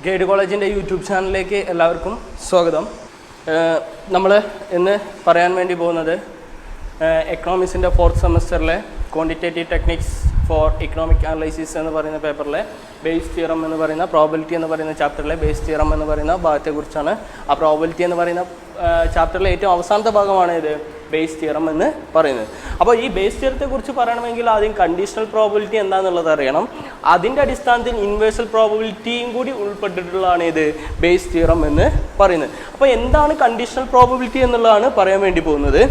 Guide കോളേജിൻ്റെ YouTube ചാനലിലേക്ക് എല്ലാവർക്കും സ്വാഗതം. നമ്മൾ ഇന്ന് പറയാൻ വേണ്ടി പോകുന്നത് എക്കണോമിക്സിൻ്റെ 4th സെമസ്റ്ററിലെ quantitative techniques for economic analysis എന്ന് പറയുന്ന പേപ്പറിലെ ബേസ് തിയറം എന്ന് പറയുന്ന പ്രോബിലിറ്റി എന്ന് പറയുന്ന ചാപ്റ്ററിലെ ബേസ് തിയറം എന്ന് പറയുന്ന ഭാഗത്തെക്കുറിച്ചാണ്. ആ പ്രോബിലിറ്റി എന്ന് പറയുന്ന ചാപ്റ്ററിലെ ഏറ്റവും അവസാനത്തെ ഭാഗമാണ് ഇത് ബേസ് തിയറം എന്ന് പറയുന്നത്. അപ്പോൾ ഈ ബേസ് തിയറത്തെക്കുറിച്ച് പറയണമെങ്കിൽ ആദ്യം കണ്ടീഷണൽ പ്രോബിലിറ്റി എന്താണെന്നുള്ളത് അറിയണം. അതിൻ്റെ അടിസ്ഥാനത്തിൽ ഇൻവേഴ്സൽ പ്രോബിലിറ്റിയും കൂടി ഉൾപ്പെട്ടിട്ടുള്ളതാണ് ഇത് ബേസ് തിയറം എന്ന് പറയുന്നത്. അപ്പോൾ എന്താണ് കണ്ടീഷണൽ പ്രോബിലിറ്റി എന്നുള്ളതാണ് പറയാൻ വേണ്ടി പോകുന്നത്.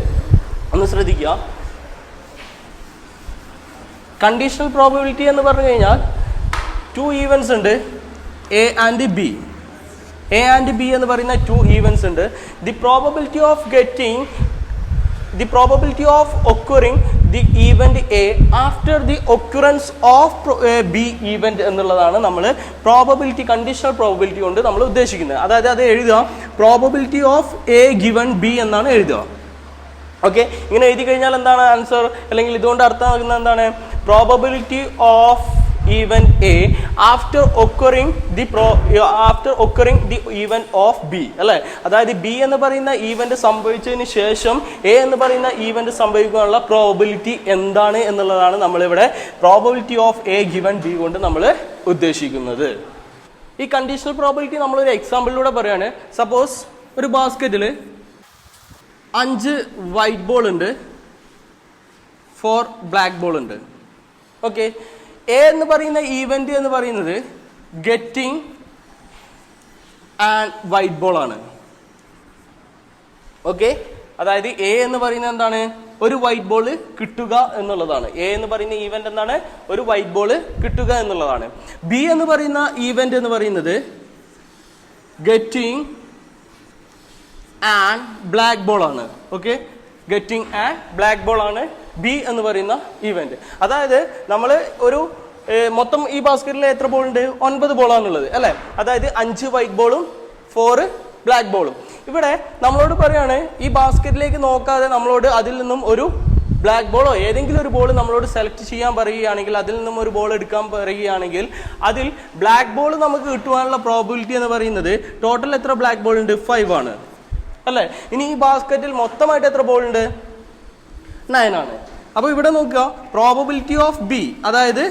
ഒന്ന് ശ്രദ്ധിക്കുക. കണ്ടീഷണൽ പ്രോബിലിറ്റി എന്ന് പറഞ്ഞു കഴിഞ്ഞാൽ 2 ഈവൻസ് ഉണ്ട്, A and B. A and B എന്ന് പറയുന്ന 2 ഈവൻസ് ഉണ്ട്. The probability of occurring the event A after the occurrence of B event എന്നുള്ളതാണ് നമ്മൾ പ്രോബിലിറ്റി, കണ്ടീഷണൽ പ്രോബിലിറ്റി കൊണ്ട് നമ്മൾ ഉദ്ദേശിക്കുന്നത്. അതായത് അത് എഴുതുക probability of A given B എന്നാണ് എഴുതുക. ഓക്കെ, ഇങ്ങനെ എഴുതി കഴിഞ്ഞാൽ എന്താണ് ആൻസർ, അല്ലെങ്കിൽ ഇതുകൊണ്ട് അർത്ഥമാക്കുന്നത് എന്താണ്? Probability of event A after occurring the event of B, അല്ലേ? അതായത് ബി എന്ന് പറയുന്ന ഈവൻറ്റ് സംഭവിച്ചതിന് ശേഷം എ എന്ന് പറയുന്ന ഈവൻറ്റ് സംഭവിക്കാനുള്ള പ്രോബിലിറ്റി എന്താണ് എന്നുള്ളതാണ് നമ്മളിവിടെ probability of A given B കൊണ്ട് നമ്മൾ ഉദ്ദേശിക്കുന്നത്. ഈ കണ്ടീഷണൽ പ്രോബിലിറ്റി നമ്മളൊരു എക്സാമ്പിളിലൂടെ പറയുകയാണ്. സപ്പോസ് ഒരു ബാസ്ക്കറ്റിൽ 5 വൈറ്റ് ബോൾ ഉണ്ട്, 4 ബ്ലാക്ക് ബോൾ ഉണ്ട്. ഓക്കെ, എ എന്ന് പറയുന്ന ഈവൻറ്റ് എന്ന് പറയുന്നത് ഗെറ്റിംഗ് ആൻഡ് വൈറ്റ് ബോൾ ആണ്. ഓക്കെ, അതായത് എ എന്ന് പറയുന്നത് എന്താണ്? ഒരു വൈറ്റ് ബോൾ കിട്ടുക എന്നുള്ളതാണ്. എ എന്ന് പറയുന്ന ഈവൻറ്റ് എന്താണ്? ഒരു വൈറ്റ് ബോൾ കിട്ടുക എന്നുള്ളതാണ്. ബി എന്ന് പറയുന്ന ഈവൻറ്റ് എന്ന് പറയുന്നത് ഗെറ്റിംഗ് ആൻഡ് ബ്ലാക്ക് ബോൾ ആണ്. Okay, getting and black ball ആണ് ബി എന്ന് പറയുന്ന ഈവൻറ്റ്. അതായത് നമ്മൾ ഒരു മൊത്തം ഈ ബാസ്ക്കറ്റിൽ എത്ര ബോൾ ഉണ്ട്? 9 ബോളാണുള്ളത്, അല്ലേ? അതായത് 5 വൈറ്റ് ബോളും 4 ബ്ലാക്ക് ബോളും. ഇവിടെ നമ്മളോട് പറയാണ് ഈ ബാസ്ക്കറ്റിലേക്ക് നോക്കാതെ നമ്മളോട് അതിൽ നിന്നും ഒരു ബ്ലാക്ക് ബോളോ ഏതെങ്കിലും ഒരു ബോൾ നമ്മളോട് സെലക്ട് ചെയ്യാൻ പറയുകയാണെങ്കിൽ, അതിൽ നിന്നും ഒരു ബോൾ എടുക്കാൻ പറയുകയാണെങ്കിൽ, അതിൽ ബ്ലാക്ക് ബോൾ നമുക്ക് കിട്ടുവാനുള്ള പ്രോബിലിറ്റി എന്ന് പറയുന്നത് ടോട്ടൽ എത്ര ബ്ലാക്ക് ബോൾ ഉണ്ട്? 5 ആണ്, അല്ലേ? ഇനി ഈ ബാസ്ക്കറ്റിൽ മൊത്തമായിട്ട് എത്ര ബോൾ ഉണ്ട്? 9 ആണ്. അപ്പോൾ ഇവിടെ നോക്കുക, പ്രോബിലിറ്റി ഓഫ് ബി, അതായത്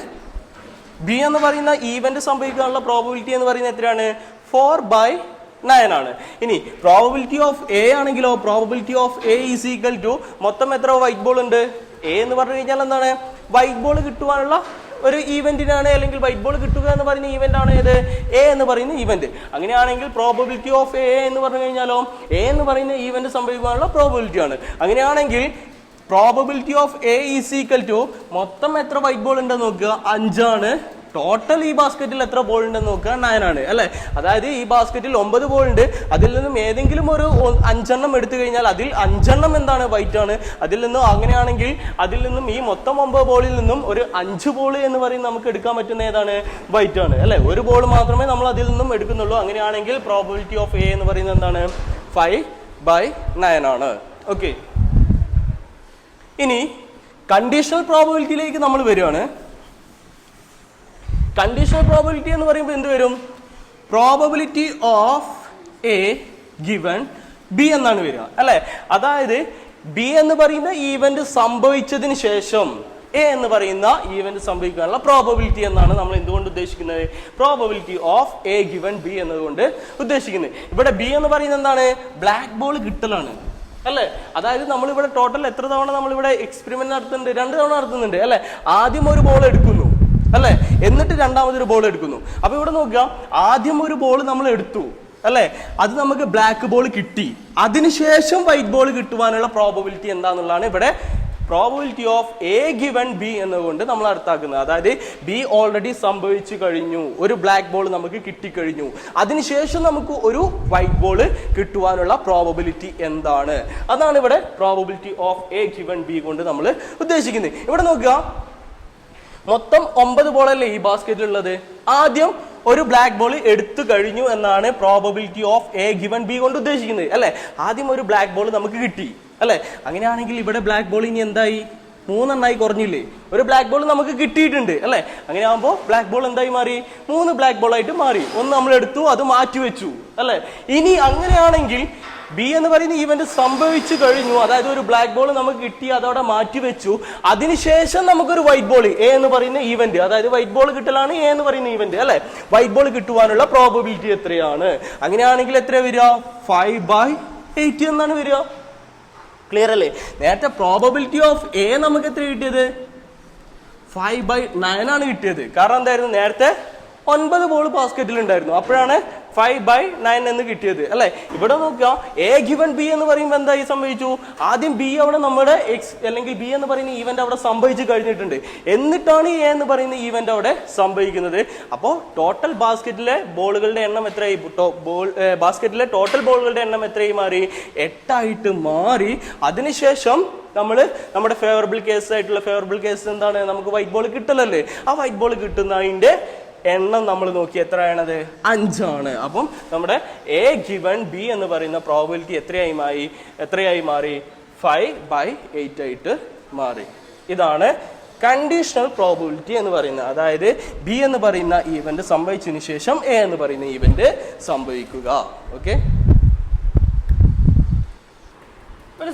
ബി എന്ന് പറയുന്ന ഈവന്റ് സംഭവിക്കാനുള്ള പ്രോബിലിറ്റി എന്ന് പറയുന്നത് എത്രയാണ്? 4/9 ആണ്. ഇനി പ്രോബിലിറ്റി ഓഫ് എ ആണെങ്കിലോ, probability of A is equal to മൊത്തം എത്ര വൈറ്റ് ബോൾ ഉണ്ട്? എ എന്ന് പറഞ്ഞു കഴിഞ്ഞാൽ എന്താണ്? വൈറ്റ് ബോൾ കിട്ടുവാനുള്ള ഒരു ഈവന്റിനാണ്, അല്ലെങ്കിൽ വൈറ്റ് ബോൾ കിട്ടുക എന്ന് പറയുന്ന ഈവന്റ് ആണ് ഏത്? എ എന്ന് പറയുന്ന ഈവന്റ്. അങ്ങനെയാണെങ്കിൽ പ്രോബിലിറ്റി ഓഫ് എ എന്ന് പറഞ്ഞു കഴിഞ്ഞാലോ, എ എന്ന് പറയുന്ന ഈവന്റ് സംഭവിക്കാനുള്ള പ്രോബിലിറ്റി ആണ്. അങ്ങനെയാണെങ്കിൽ probability of A is equal to മൊത്തം എത്ര വൈറ്റ് ബോൾ ഉണ്ടെന്ന് നോക്കുക, 5 ആണ്. ടോട്ടൽ ഈ ബാസ്ക്കറ്റിൽ എത്ര ബോൾ ഉണ്ടെന്ന് നോക്കുക, 9 ആണ്, അല്ലേ? അതായത് ഈ ബാസ്ക്കറ്റിൽ 9 ബോൾ ഉണ്ട്. അതിൽ നിന്നും ഏതെങ്കിലും ഒരു 5 എണ്ണം എടുത്തു കഴിഞ്ഞാൽ അതിൽ 5 എണ്ണം എന്താണ്? വൈറ്റ് ആണ്. അതിൽ നിന്നും അങ്ങനെയാണെങ്കിൽ അതിൽ നിന്നും ഈ മൊത്തം 9 ബോളിൽ നിന്നും ഒരു 5 ബോൾ എന്ന് പറയുന്നത് നമുക്ക് എടുക്കാൻ പറ്റുന്ന ഏതാണ്? വൈറ്റ് ആണ്, അല്ലേ? ഒരു ബോൾ മാത്രമേ നമ്മൾ അതിൽ നിന്നും എടുക്കുന്നുള്ളൂ. അങ്ങനെയാണെങ്കിൽ പ്രോബിലിറ്റി ഓഫ് എ എന്ന് പറയുന്നത് എന്താണ്? 5/9 ആണ്. ഓക്കെ, ഇനി കണ്ടീഷണൽ പ്രോബിലിറ്റിയിലേക്ക് നമ്മൾ വരികയാണ്. കണ്ടീഷണൽ പ്രോബിലിറ്റി എന്ന് പറയുമ്പോൾ എന്ത് വരും? Probability of A given B എന്നാണ് വരിക, അല്ലെ? അതായത് ബി എന്ന് പറയുന്ന ഈവന്റ് സംഭവിച്ചതിന് ശേഷം എ എന്ന് പറയുന്ന ഈവന്റ് സംഭവിക്കാനുള്ള പ്രോബിലിറ്റി എന്നാണ് നമ്മൾ എന്തുകൊണ്ട് ഉദ്ദേശിക്കുന്നത്? Probability of A given B എന്നതുകൊണ്ട് ഉദ്ദേശിക്കുന്നത്. ഇവിടെ ബി എന്ന് പറയുന്നത് എന്താണ്? ബ്ലാക്ക് ബോൾ കിട്ടലാണ്, അല്ലേ? അതായത് നമ്മളിവിടെ ടോട്ടൽ എത്ര തവണ നമ്മളിവിടെ എക്സ്പെരിമെന്റ് നടത്തുന്നുണ്ട്? 2 തവണ നടത്തുന്നുണ്ട്, അല്ലെ? ആദ്യം ഒരു ബോൾ എടുക്കുന്നു, അല്ലെ? എന്നിട്ട് രണ്ടാമതൊരു ബോൾ എടുക്കുന്നു. അപ്പൊ ഇവിടെ നോക്കുക, ആദ്യം ഒരു ബോൾ നമ്മൾ എടുത്തു, അല്ലെ? അത് നമുക്ക് ബ്ലാക്ക് ബോൾ കിട്ടി. അതിനുശേഷം വൈറ്റ് ബോൾ കിട്ടുവാനുള്ള പ്രോബിലിറ്റി എന്താന്നുള്ളതാണ് ഇവിടെ probability of A given B എന്നുകൊണ്ട് നമ്മൾ അർത്ഥാക്കുന്നത്. അതായത് ബി ഓൾറെഡി സംഭവിച്ചു കഴിഞ്ഞു, ഒരു ബ്ലാക്ക് ബോൾ നമുക്ക് കിട്ടിക്കഴിഞ്ഞു. അതിനുശേഷം നമുക്ക് ഒരു വൈറ്റ് ബോൾ കിട്ടുവാനുള്ള പ്രോബിലിറ്റി എന്താണ്? അതാണ് ഇവിടെ probability of A given B കൊണ്ട് നമ്മൾ ഉദ്ദേശിക്കുന്നത്. ഇവിടെ നോക്കുക, മൊത്തം 9 ബോളല്ലേ ഈ ബാസ്ക്കറ്റിൽ ഉള്ളത്. ആദ്യം ഒരു ബ്ലാക്ക് ബോൾ എടുത്തു കഴിഞ്ഞു എന്നാണ് probability of A given B കൊണ്ട് ഉദ്ദേശിക്കുന്നത്, അല്ലെ? ആദ്യം ഒരു ബ്ലാക്ക് ബോൾ നമുക്ക് കിട്ടി, അല്ലെ? അങ്ങനെയാണെങ്കിൽ ഇവിടെ ബ്ലാക്ക് ബോൾ ഇനി എന്തായി? 3 കുറഞ്ഞില്ലേ? ഒരു ബ്ലാക്ക് ബോൾ നമുക്ക് കിട്ടിയിട്ടുണ്ട് അല്ലേ? അങ്ങനെ ആകുമ്പോൾ ബ്ലാക്ക് ബോൾ എന്തായി മാറി? 3 ബ്ലാക്ക് ബോൾ ആയിട്ട് മാറി. ഒന്ന് നമ്മൾ എടുത്തു, അത് മാറ്റി വെച്ചു അല്ലെ? ഇനി അങ്ങനെയാണെങ്കിൽ ബി എന്ന് പറയുന്ന ഈവന്റ് സംഭവിച്ചു കഴിഞ്ഞു. അതായത് ഒരു ബ്ലാക്ക് ബോൾ നമുക്ക് കിട്ടി, അതവിടെ മാറ്റി വെച്ചു. അതിനുശേഷം നമുക്കൊരു വൈറ്റ് ബോൾ എ എന്ന് പറയുന്ന ഈവന്റ്, അതായത് വൈറ്റ് ബോൾ കിട്ടലാണ് എ എന്ന് പറയുന്ന ഈവന്റ് അല്ലെ? വൈറ്റ് ബോൾ കിട്ടുവാനുള്ള പ്രോബബിലിറ്റി എത്രയാണ്? അങ്ങനെയാണെങ്കിൽ എത്ര വരിക? 5/8 എന്നാണ് വരിക. ക്ലിയർ അല്ലേ? നേരത്തെ പ്രോബബിലിറ്റി ഓഫ് എ നമുക്ക് എത്ര കിട്ടിയത്? 5/9 ആണ് കിട്ടിയത്. കാരണം എന്തായിരുന്നു? നേരത്തെ 9 ബോൾ ബാസ്കറ്റിൽ ഉണ്ടായിരുന്നു, അപ്പോഴാണ് 5/9 എന്ന് കിട്ടിയത് അല്ലെ? ഇവിടെ നോക്കുക, എ ഗിവൻ ബി എന്ന് പറയുമ്പോൾ എന്തായി സംഭവിച്ചു? ആദ്യം ബി അവിടെ നമ്മുടെ എക്സ് അല്ലെങ്കിൽ ബി എന്ന് പറയുന്ന ഈവന്റ് അവിടെ സംഭവിച്ചു കഴിഞ്ഞിട്ടുണ്ട്. എന്നിട്ടാണ് എ എന്ന് പറയുന്ന ഈവന്റ് അവിടെ സംഭവിക്കുന്നത്. അപ്പോൾ ടോട്ടൽ ബാസ്കറ്റിലെ ബോളുകളുടെ എണ്ണം എത്രയായി? ബാസ്കറ്റിലെ ടോട്ടൽ ബോളുകളുടെ എണ്ണം എത്രയായി മാറി? 8 ആയിട്ട് മാറി. അതിനുശേഷം നമ്മുടെ ഫേവറബിൾ കേസ് ആയിട്ടുള്ള ഫേവറബിൾ കേസ് എന്താണ്? നമുക്ക് വൈറ്റ് ബോൾ കിട്ടലല്ലേ? ആ വൈറ്റ് ബോൾ കിട്ടുന്നതിന്റെ എണ്ണം നമ്മൾ നോക്കി എത്രയാണത്? 5 ആണ്. അപ്പം നമ്മുടെ എ ഗിവൺ ബി എന്ന് പറയുന്ന പ്രോബബിലിറ്റി എത്രയായി മാറി? 5/8 ആയിട്ട് മാറി. ഇതാണ് കണ്ടീഷണൽ പ്രോബബിലിറ്റി എന്ന് പറയുന്നത്. അതായത് ബി എന്ന് പറയുന്ന ഈവന്റ് സംഭവിച്ചതിന് ശേഷം എ എന്ന് പറയുന്ന ഈവന്റ് സംഭവിക്കുക. ഓക്കെ,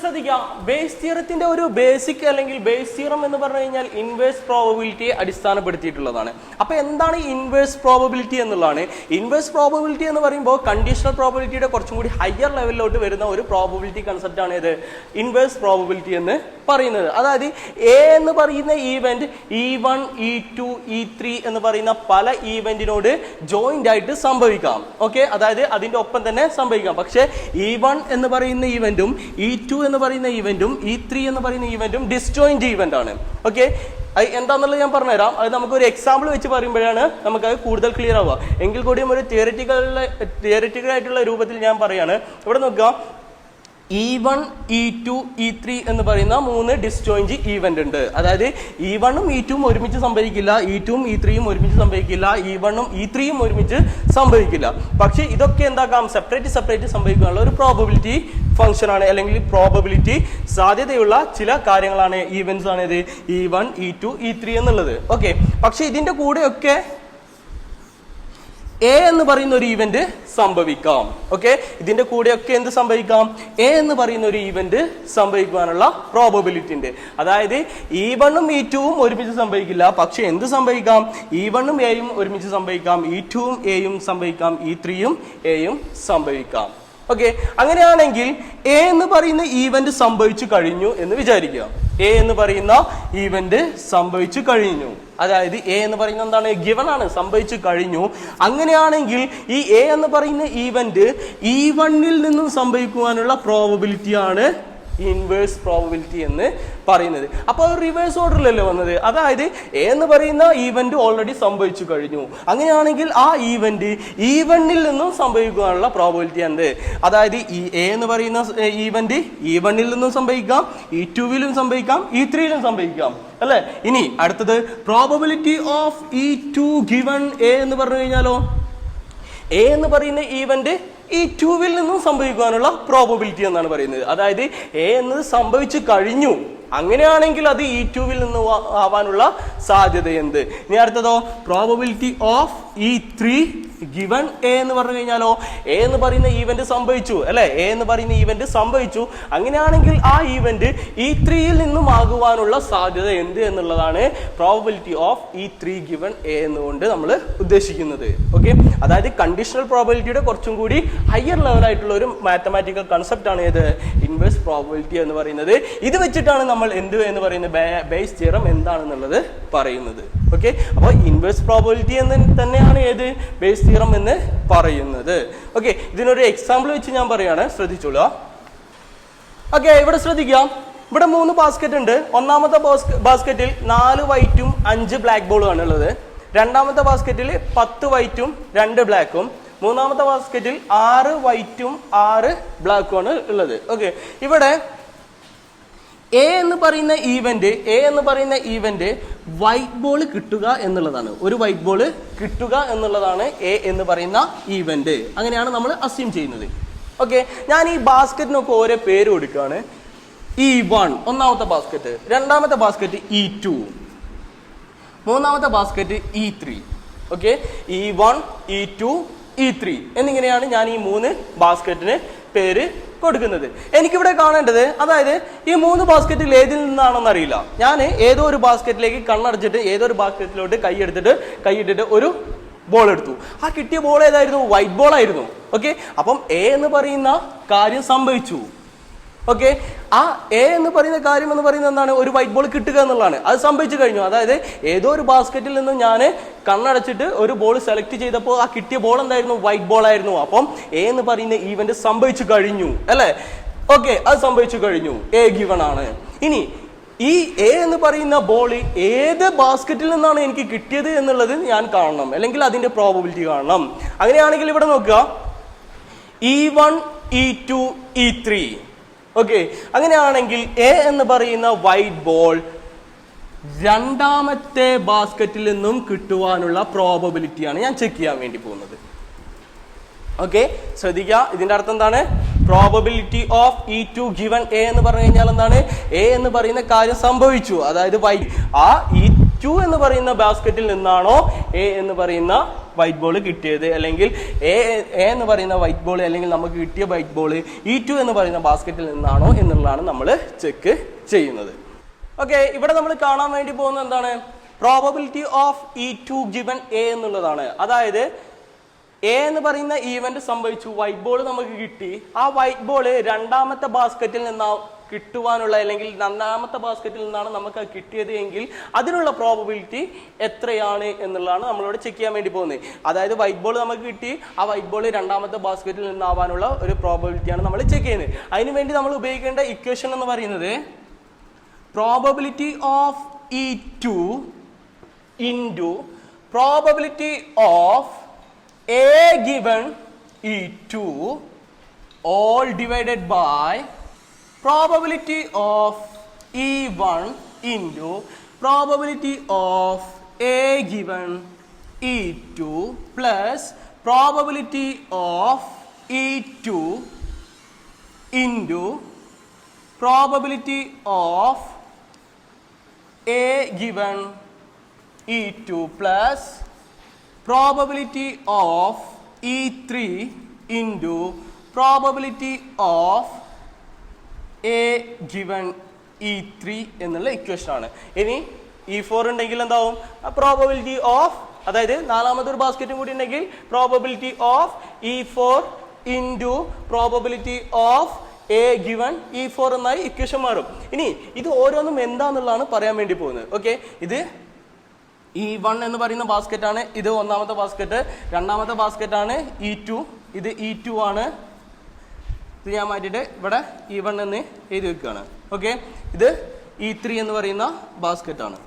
ശ്രദ്ധിക്കാം. ബേസ് തിയറത്തിന്റെ ഒരു ബേസിക് അല്ലെങ്കിൽ ബേസ് തിയറം എന്ന് പറഞ്ഞു കഴിഞ്ഞാൽ ഇൻവേഴ്സ് പ്രോബബിലിറ്റിയെ അടിസ്ഥാനപ്പെടുത്തിയിട്ടുള്ളതാണ്. അപ്പൊ എന്താണ് ഇൻവേഴ്സ് പ്രോബബിലിറ്റി എന്നുള്ളതാണ്. ഇൻവേഴ്സ് പ്രോബബിലിറ്റി എന്ന് പറയുമ്പോൾ കണ്ടീഷണൽ പ്രോബബിലിറ്റിയുടെ കുറച്ചും കൂടി ഹയർ ലെവലിലോട്ട് വരുന്ന ഒരു പ്രോബബിലിറ്റി കൺസെപ്റ്റ് ആണ് ഇത് ഇൻവേഴ്സ് പ്രോബബിലിറ്റി എന്ന് പറയുന്നത്. അതായത് എ എന്ന് പറയുന്ന ഈവന്റ് E1, E2, E3 എന്ന് പറയുന്ന പല ഈവന്റിനോട് ജോയിന്റ് ആയിട്ട് സംഭവിക്കാം. ഓക്കെ, അതായത് അതിന്റെ ഒപ്പം തന്നെ സംഭവിക്കാം. പക്ഷെ E1 എന്ന് പറയുന്ന ഈവന്റും E2 എന്ന് പറയുന്ന ഈവന്റും E3 എന്ന് പറയുന്ന ഈവന്റും ഡിസ്ജോയിന്റ് ഈവന്റ് ആണ്. ഓക്കെ, എന്താന്നുള്ളത് ഞാൻ പറഞ്ഞുതരാം. അത് നമുക്കൊരു എക്സാമ്പിൾ വെച്ച് പറയുമ്പോഴാണ് നമുക്കത് കൂടുതൽ ക്ലിയർ ആവുക. എങ്കിൽ കൂടിയും ഒരു തിയറിറ്റിക്കൽ ആയിട്ടുള്ള രൂപത്തിൽ ഞാൻ പറയാണ്. ഇവിടെ നോക്കുക, E1, E2, E3 എന്ന് പറയുന്ന 3 ഡിസ്ജോയിന്റ് ഈവന്റ് ഉണ്ട്. അതായത് E1ഉം E2ഉം ഒരുമിച്ച് സംഭവിക്കില്ല, E2ഉം E3യും ഒരുമിച്ച് സംഭവിക്കില്ല, E1ഉം E3യും ഒരുമിച്ച് സംഭവിക്കില്ല. പക്ഷെ ഇതൊക്കെ എന്താക്കാം? സെപ്പറേറ്റ് സംഭവിക്കാനുള്ള ഒരു പ്രോബബിലിറ്റി ഫംഗ്ഷൻ ആണ്, അല്ലെങ്കിൽ പ്രോബബിലിറ്റി സാധ്യതയുള്ള ചില കാര്യങ്ങളാണ്, ഈവന്റ്സ് ആണ് ഇത് E1, E2, E3 എന്നുള്ളത്. ഓക്കെ, പക്ഷെ ഇതിന്റെ കൂടെയൊക്കെ എ എന്ന് പറയുന്ന ഒരു ഈവന്റ് സംഭവിക്കാം. ഓക്കെ, ഇതിന്റെ കൂടെയൊക്കെ എന്ത് സംഭവിക്കാം? എ എന്ന് പറയുന്ന ഒരു ഈവന്റ് സംഭവിക്കാനുള്ള പ്രോബബിലിറ്റി ഉണ്ട്. അതായത് E1ഉം E2ഉം ഒരുമിച്ച് സംഭവിക്കില്ല, പക്ഷെ എന്ത് സംഭവിക്കാം? E1ഉം എയും ഒരുമിച്ച് സംഭവിക്കാം, E2ഉം എയും സംഭവിക്കാം, E3യും എയും സംഭവിക്കാം. ഓക്കെ, അങ്ങനെയാണെങ്കിൽ എ എന്ന് പറയുന്ന ഈവന്റ് സംഭവിച്ചു കഴിഞ്ഞു എന്ന് വിചാരിക്കുക. എ എന്ന് പറയുന്ന ഈവന്റ് സംഭവിച്ചു കഴിഞ്ഞു. അതായത് എ എന്ന് പറയുന്ന എന്താണ്? ഗിവൺ ആണ്, സംഭവിച്ചു കഴിഞ്ഞു. അങ്ങനെയാണെങ്കിൽ ഈ എ എന്ന് പറയുന്ന ഈവന്റ് E1ൽ നിന്നും സംഭവിക്കുവാനുള്ള പ്രോബബിലിറ്റിയാണ് ഇൻവേഴ്സ് പ്രോബബിലിറ്റി എന്ന് പറയുന്നത്. അപ്പോൾ റിവേഴ്സ് ഓർഡറിലല്ലേ വന്നത്? അതായത് എ എന്ന് പറയുന്ന ഈവന്റ് ഓൾറെഡി സംഭവിച്ചു കഴിഞ്ഞു. അങ്ങനെയാണെങ്കിൽ ആ ഈവന്റ് E1ൽ നിന്നും സംഭവിക്കാനുള്ള പ്രോബബിലിറ്റി എന്ത്? അതായത് എ എന്ന് പറയുന്ന ഈവന്റ് E1ൽ നിന്നും സംഭവിക്കാം, E2വിലും സംഭവിക്കാം, E3യിലും സംഭവിക്കാം അല്ലെ? ഇനി അടുത്തത് probability of E2 given A എന്ന് പറഞ്ഞു കഴിഞ്ഞാലോ, എ എന്ന് പറയുന്ന ഈവന്റ് E2വിൽ നിന്നും സംഭവിക്കാനുള്ള പ്രോബബിലിറ്റി എന്നാണ് പറയുന്നത്. അതായത് എ എന്നത് സംഭവിച്ചു കഴിഞ്ഞു, അങ്ങനെയാണെങ്കിൽ അത് E2വിൽ നിന്ന് ആവാനുള്ള സാധ്യത എന്ത്? ഇനി അടുത്തതോ, probability of E3 given A എന്ന് പറഞ്ഞു കഴിഞ്ഞാലോ, എ എന്ന് പറയുന്ന ഈവന്റ് സംഭവിച്ചു അല്ലെ? എ എന്ന് പറയുന്ന ഈവന്റ് സംഭവിച്ചു, അങ്ങനെയാണെങ്കിൽ ആ ഈവന്റ് E3യിൽ നിന്നും ആകുവാനുള്ള സാധ്യത എന്ത് എന്നുള്ളതാണ് probability of E3 given A എന്നുകൊണ്ട് നമ്മൾ ഉദ്ദേശിക്കുന്നത്. ഓക്കെ, അതായത് കണ്ടീഷണൽ പ്രോബബിലിറ്റിയുടെ കുറച്ചും കൂടി ഹയർ ലെവലായിട്ടുള്ള ഒരു മാത്തമാറ്റിക്കൽ കൺസെപ്റ്റ് ആണ് ഇത് ഇൻവേഴ്സ് പ്രോബബിലിറ്റി എന്ന് പറയുന്നത്. ഇത് വെച്ചിട്ടാണ് നമ്മൾ എന്ത് എന്ന് പറയുന്നത് ബേസ് തിയറം എന്താണെന്നുള്ളത് പറയുന്നത്. ഓക്കെ, അപ്പോൾ ഇൻവേഴ്സ് പ്രോബബിലിറ്റി എന്ന് തന്നെയാണ് ഏത് ബേസ് തിയറം എന്ന് പറയുന്നത്. ഓക്കെ, ഇതിനൊരു എക്സാമ്പിൾ വെച്ച് ഞാൻ പറയാണ്, ശ്രദ്ധിച്ചോളൂ. ഓക്കെ, ഇവിടെ ശ്രദ്ധിക്കാം. ഇവിടെ 3 ബാസ്കറ്റ് ഉണ്ട്. ഒന്നാമത്തെ ബാസ്കറ്റിൽ 4 വൈറ്റും 5 ബ്ലാക്ക് ബോളും ആണ് ഉള്ളത്. രണ്ടാമത്തെ ബാസ്കറ്റിൽ 10 വൈറ്റും 2 ബ്ലാക്കും. മൂന്നാമത്തെ ബാസ്കറ്റിൽ 6 വൈറ്റും 6 ബ്ലാക്കും ആണ് ഉള്ളത്. ഓക്കെ, ഇവിടെ എ എന്ന് പറയുന്ന ഈവന്റ് വൈറ്റ് ബോൾ കിട്ടുക എന്നുള്ളതാണ്. ഒരു വൈറ്റ് ബോൾ കിട്ടുക എന്നുള്ളതാണ് എ എന്ന് പറയുന്ന ഈവന്റ്. അങ്ങനെയാണ് നമ്മൾ അസ്യൂം ചെയ്യുന്നത്. ഓക്കെ, ഞാൻ ഈ ബാസ്കറ്റിനൊക്കെ ഓരോ പേര് കൊടുക്കുകയാണ്. E1 ഒന്നാമത്തെ ബാസ്ക്കറ്റ്, രണ്ടാമത്തെ ബാസ്ക്കറ്റ് E2, മൂന്നാമത്തെ basket E3. Okay, E1, E2, E3 എന്നിങ്ങനെയാണ് ഞാൻ ഈ 3 ബാസ്ക്കറ്റിന് പേര് കൊടുക്കുന്നത്. എനിക്കിവിടെ കാണേണ്ടത്, അതായത് ഈ 3 ബാസ്ക്കറ്റിൽ ഏതിൽ നിന്നാണെന്ന് അറിയില്ല. ഞാൻ ഏതോ ഒരു ബാസ്ക്കറ്റിലേക്ക് കണ്ണടച്ചിട്ട് ഏതോ ഒരു ബാസ്ക്കറ്റിലോട്ട് കൈയിട്ടിട്ട് ഒരു ബോൾ എടുത്തു. ആ കിട്ടിയ ബോൾ ഏതായിരുന്നു? വൈറ്റ് ബോൾ ആയിരുന്നു. ഓക്കെ, അപ്പം എ എന്ന് പറയുന്ന കാര്യം സംഭവിച്ചു. ഓക്കെ, ആ എ എന്ന് പറയുന്ന കാര്യം എന്ന് പറയുന്നത് എന്താണ്? ഒരു വൈറ്റ് ബോൾ കിട്ടുക എന്നുള്ളതാണ്. അത് സംഭവിച്ചു കഴിഞ്ഞു. അതായത് ഏതോ ഒരു ബാസ്ക്കറ്റിൽ നിന്നും ഞാൻ കണ്ണടച്ചിട്ട് ഒരു ബോൾ സെലക്ട് ചെയ്തപ്പോൾ ആ കിട്ടിയ ബോൾ എന്തായിരുന്നു? വൈറ്റ് ബോൾ ആയിരുന്നു. അപ്പം എ എന്ന് പറയുന്ന ഈവന്റ് സംഭവിച്ചു കഴിഞ്ഞു അല്ലെ? ഓക്കെ, അത് സംഭവിച്ചു കഴിഞ്ഞു. എ ഗിവൺ ആണ്. ഇനി ഈ എ എന്ന് പറയുന്ന ബോൾ ഏത് ബാസ്ക്കറ്റിൽ നിന്നാണ് എനിക്ക് കിട്ടിയത് എന്നുള്ളത് ഞാൻ കാണണം, അല്ലെങ്കിൽ അതിന്റെ പ്രോബബിലിറ്റി കാണണം. അങ്ങനെയാണെങ്കിൽ ഇവിടെ നോക്കുക, E1, E2, E3. ഓക്കെ, അങ്ങനെയാണെങ്കിൽ എ എന്ന് പറയുന്ന വൈറ്റ് ബോൾ രണ്ടാമത്തെ ബാസ്ക്കറ്റിൽ നിന്നും കിട്ടുവാനുള്ള പ്രോബബിലിറ്റിയാണ് ഞാൻ ചെക്ക് ചെയ്യാൻ വേണ്ടി പോകുന്നത്. ഓക്കെ, ശ്രദ്ധിക്കുക, ഇതിന്റെ അർത്ഥം എന്താണ്? Probability of E2 given A എന്ന് പറഞ്ഞു കഴിഞ്ഞാൽ എന്താണ്? എ എന്ന് പറയുന്ന കാര്യം സംഭവിച്ചു. അതായത് ആ E2 എന്ന് പറയുന്ന ബാസ്ക്കറ്റിൽ നിന്നാണോ എ എന്ന് പറയുന്ന വൈറ്റ് ബോൾ കിട്ടിയത്, അല്ലെങ്കിൽ എ എന്ന് പറയുന്ന വൈറ്റ് ബോൾ അല്ലെങ്കിൽ നമുക്ക് കിട്ടിയ വൈറ്റ് ബോൾ E2 എന്ന് പറയുന്ന ബാസ്ക്കറ്റിൽ നിന്നാണോ എന്നുള്ളതാണ് നമ്മൾ ചെക്ക് ചെയ്യുന്നത്. ഓക്കെ, ഇവിടെ നമ്മൾ കാണാൻ വേണ്ടി പോകുന്നത് എന്താണ്? Probability of E2 given A എന്നുള്ളതാണ്. അതായത് എ എന്ന് പറയുന്ന ഈവന്റ് സംഭവിച്ചു, വൈറ്റ് ബോൾ നമുക്ക് കിട്ടി. ആ വൈറ്റ് ബോൾ രണ്ടാമത്തെ ബാസ്ക്കറ്റിൽ നിന്നാ കിട്ടുവാനുള്ള, അല്ലെങ്കിൽ രണ്ടാമത്തെ ബാസ്ക്കറ്റിൽ നിന്നാണ് നമുക്ക് കിട്ടിയത് എങ്കിൽ അതിനുള്ള പ്രോബബിലിറ്റി എത്രയാണ് എന്നുള്ളതാണ് നമ്മളിവിടെ ചെക്ക് ചെയ്യാൻ വേണ്ടി പോകുന്നത്. അതായത് വൈറ്റ് ബോൾ നമുക്ക് കിട്ടി, ആ വൈറ്റ് ബോൾ രണ്ടാമത്തെ ബാസ്ക്കറ്റിൽ നിന്നാവാനുള്ള ഒരു പ്രോബബിലിറ്റിയാണ് നമ്മൾ ചെക്ക് ചെയ്യുന്നത്. അതിനുവേണ്ടി നമ്മൾ ഉപയോഗിക്കേണ്ട ഇക്വേഷൻ എന്ന് പറയുന്നത് probability of E2 into probability of A given E2 all divided by probability of E1 into probability of A given E2 plus probability of E2 into probability of A given E2 plus probability of E3 into probability of A given E3 എന്നുള്ള equation ആണ്. ഇനി E4 ഉണ്ടെങ്കിൽ എന്താവും? Probability of, അതായത് നാലാമതൊരു ബാസ്ക്കറ്റും കൂടി ഉണ്ടെങ്കിൽ probability of E4 into probability of A given E4 എന്നായി equation മാറും. ഇനി ഇത് ഓരോന്നും എന്താന്നുള്ളതാണ് പറയാൻ വേണ്ടി പോകുന്നത്. ഓക്കെ, ഇത് E1 എന്ന് പറയുന്ന ബാസ്ക്കറ്റ് ആണ്. ഇത് ഒന്നാമത്തെ ബാസ്ക്കറ്റ്. രണ്ടാമത്തെ ബാസ്ക്കറ്റ് ആണ് E2. ഇത് E2 ആണ്. ഇത് ഞാൻ മാറ്റിയിട്ട് ഇവിടെ E1 എന്ന് എഴുതി വെക്കുകയാണ്. ഓക്കെ, ഇത് E3 എന്ന് പറയുന്ന ബാസ്ക്കറ്റ് ആണ്.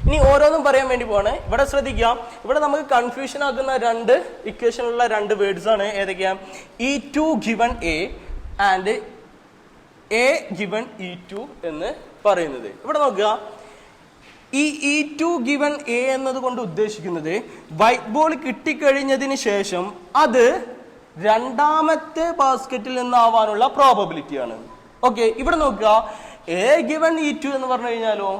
ഇനി ഓരോന്നും പറയാൻ വേണ്ടി പോവാണ്. ഇവിടെ ശ്രദ്ധിക്കാം, ഇവിടെ നമുക്ക് കൺഫ്യൂഷൻ ആക്കുന്ന രണ്ട് ഇക്വേഷനിലുള്ള രണ്ട് വേർഡ്സ് ആണ്. ഏതൊക്കെയാ? E2 given A and A given E2 എന്ന് പറയുന്നത്. ഇവിടെ നോക്കുക, ഈ E2 ഗിവൺ എ എന്നത് കൊണ്ട് ഉദ്ദേശിക്കുന്നത് വൈറ്റ് ബോൾ കിട്ടിക്കഴിഞ്ഞതിന് ശേഷം അത് രണ്ടാമത്തെ ബാസ്ക്കറ്റിൽ നിന്നാവാനുള്ള പ്രോബബിലിറ്റിയാണ്. ഓക്കെ, ഇവിടെ നോക്കുക, എ ഗിവൺ E2 എന്ന് പറഞ്ഞു കഴിഞ്ഞാലോ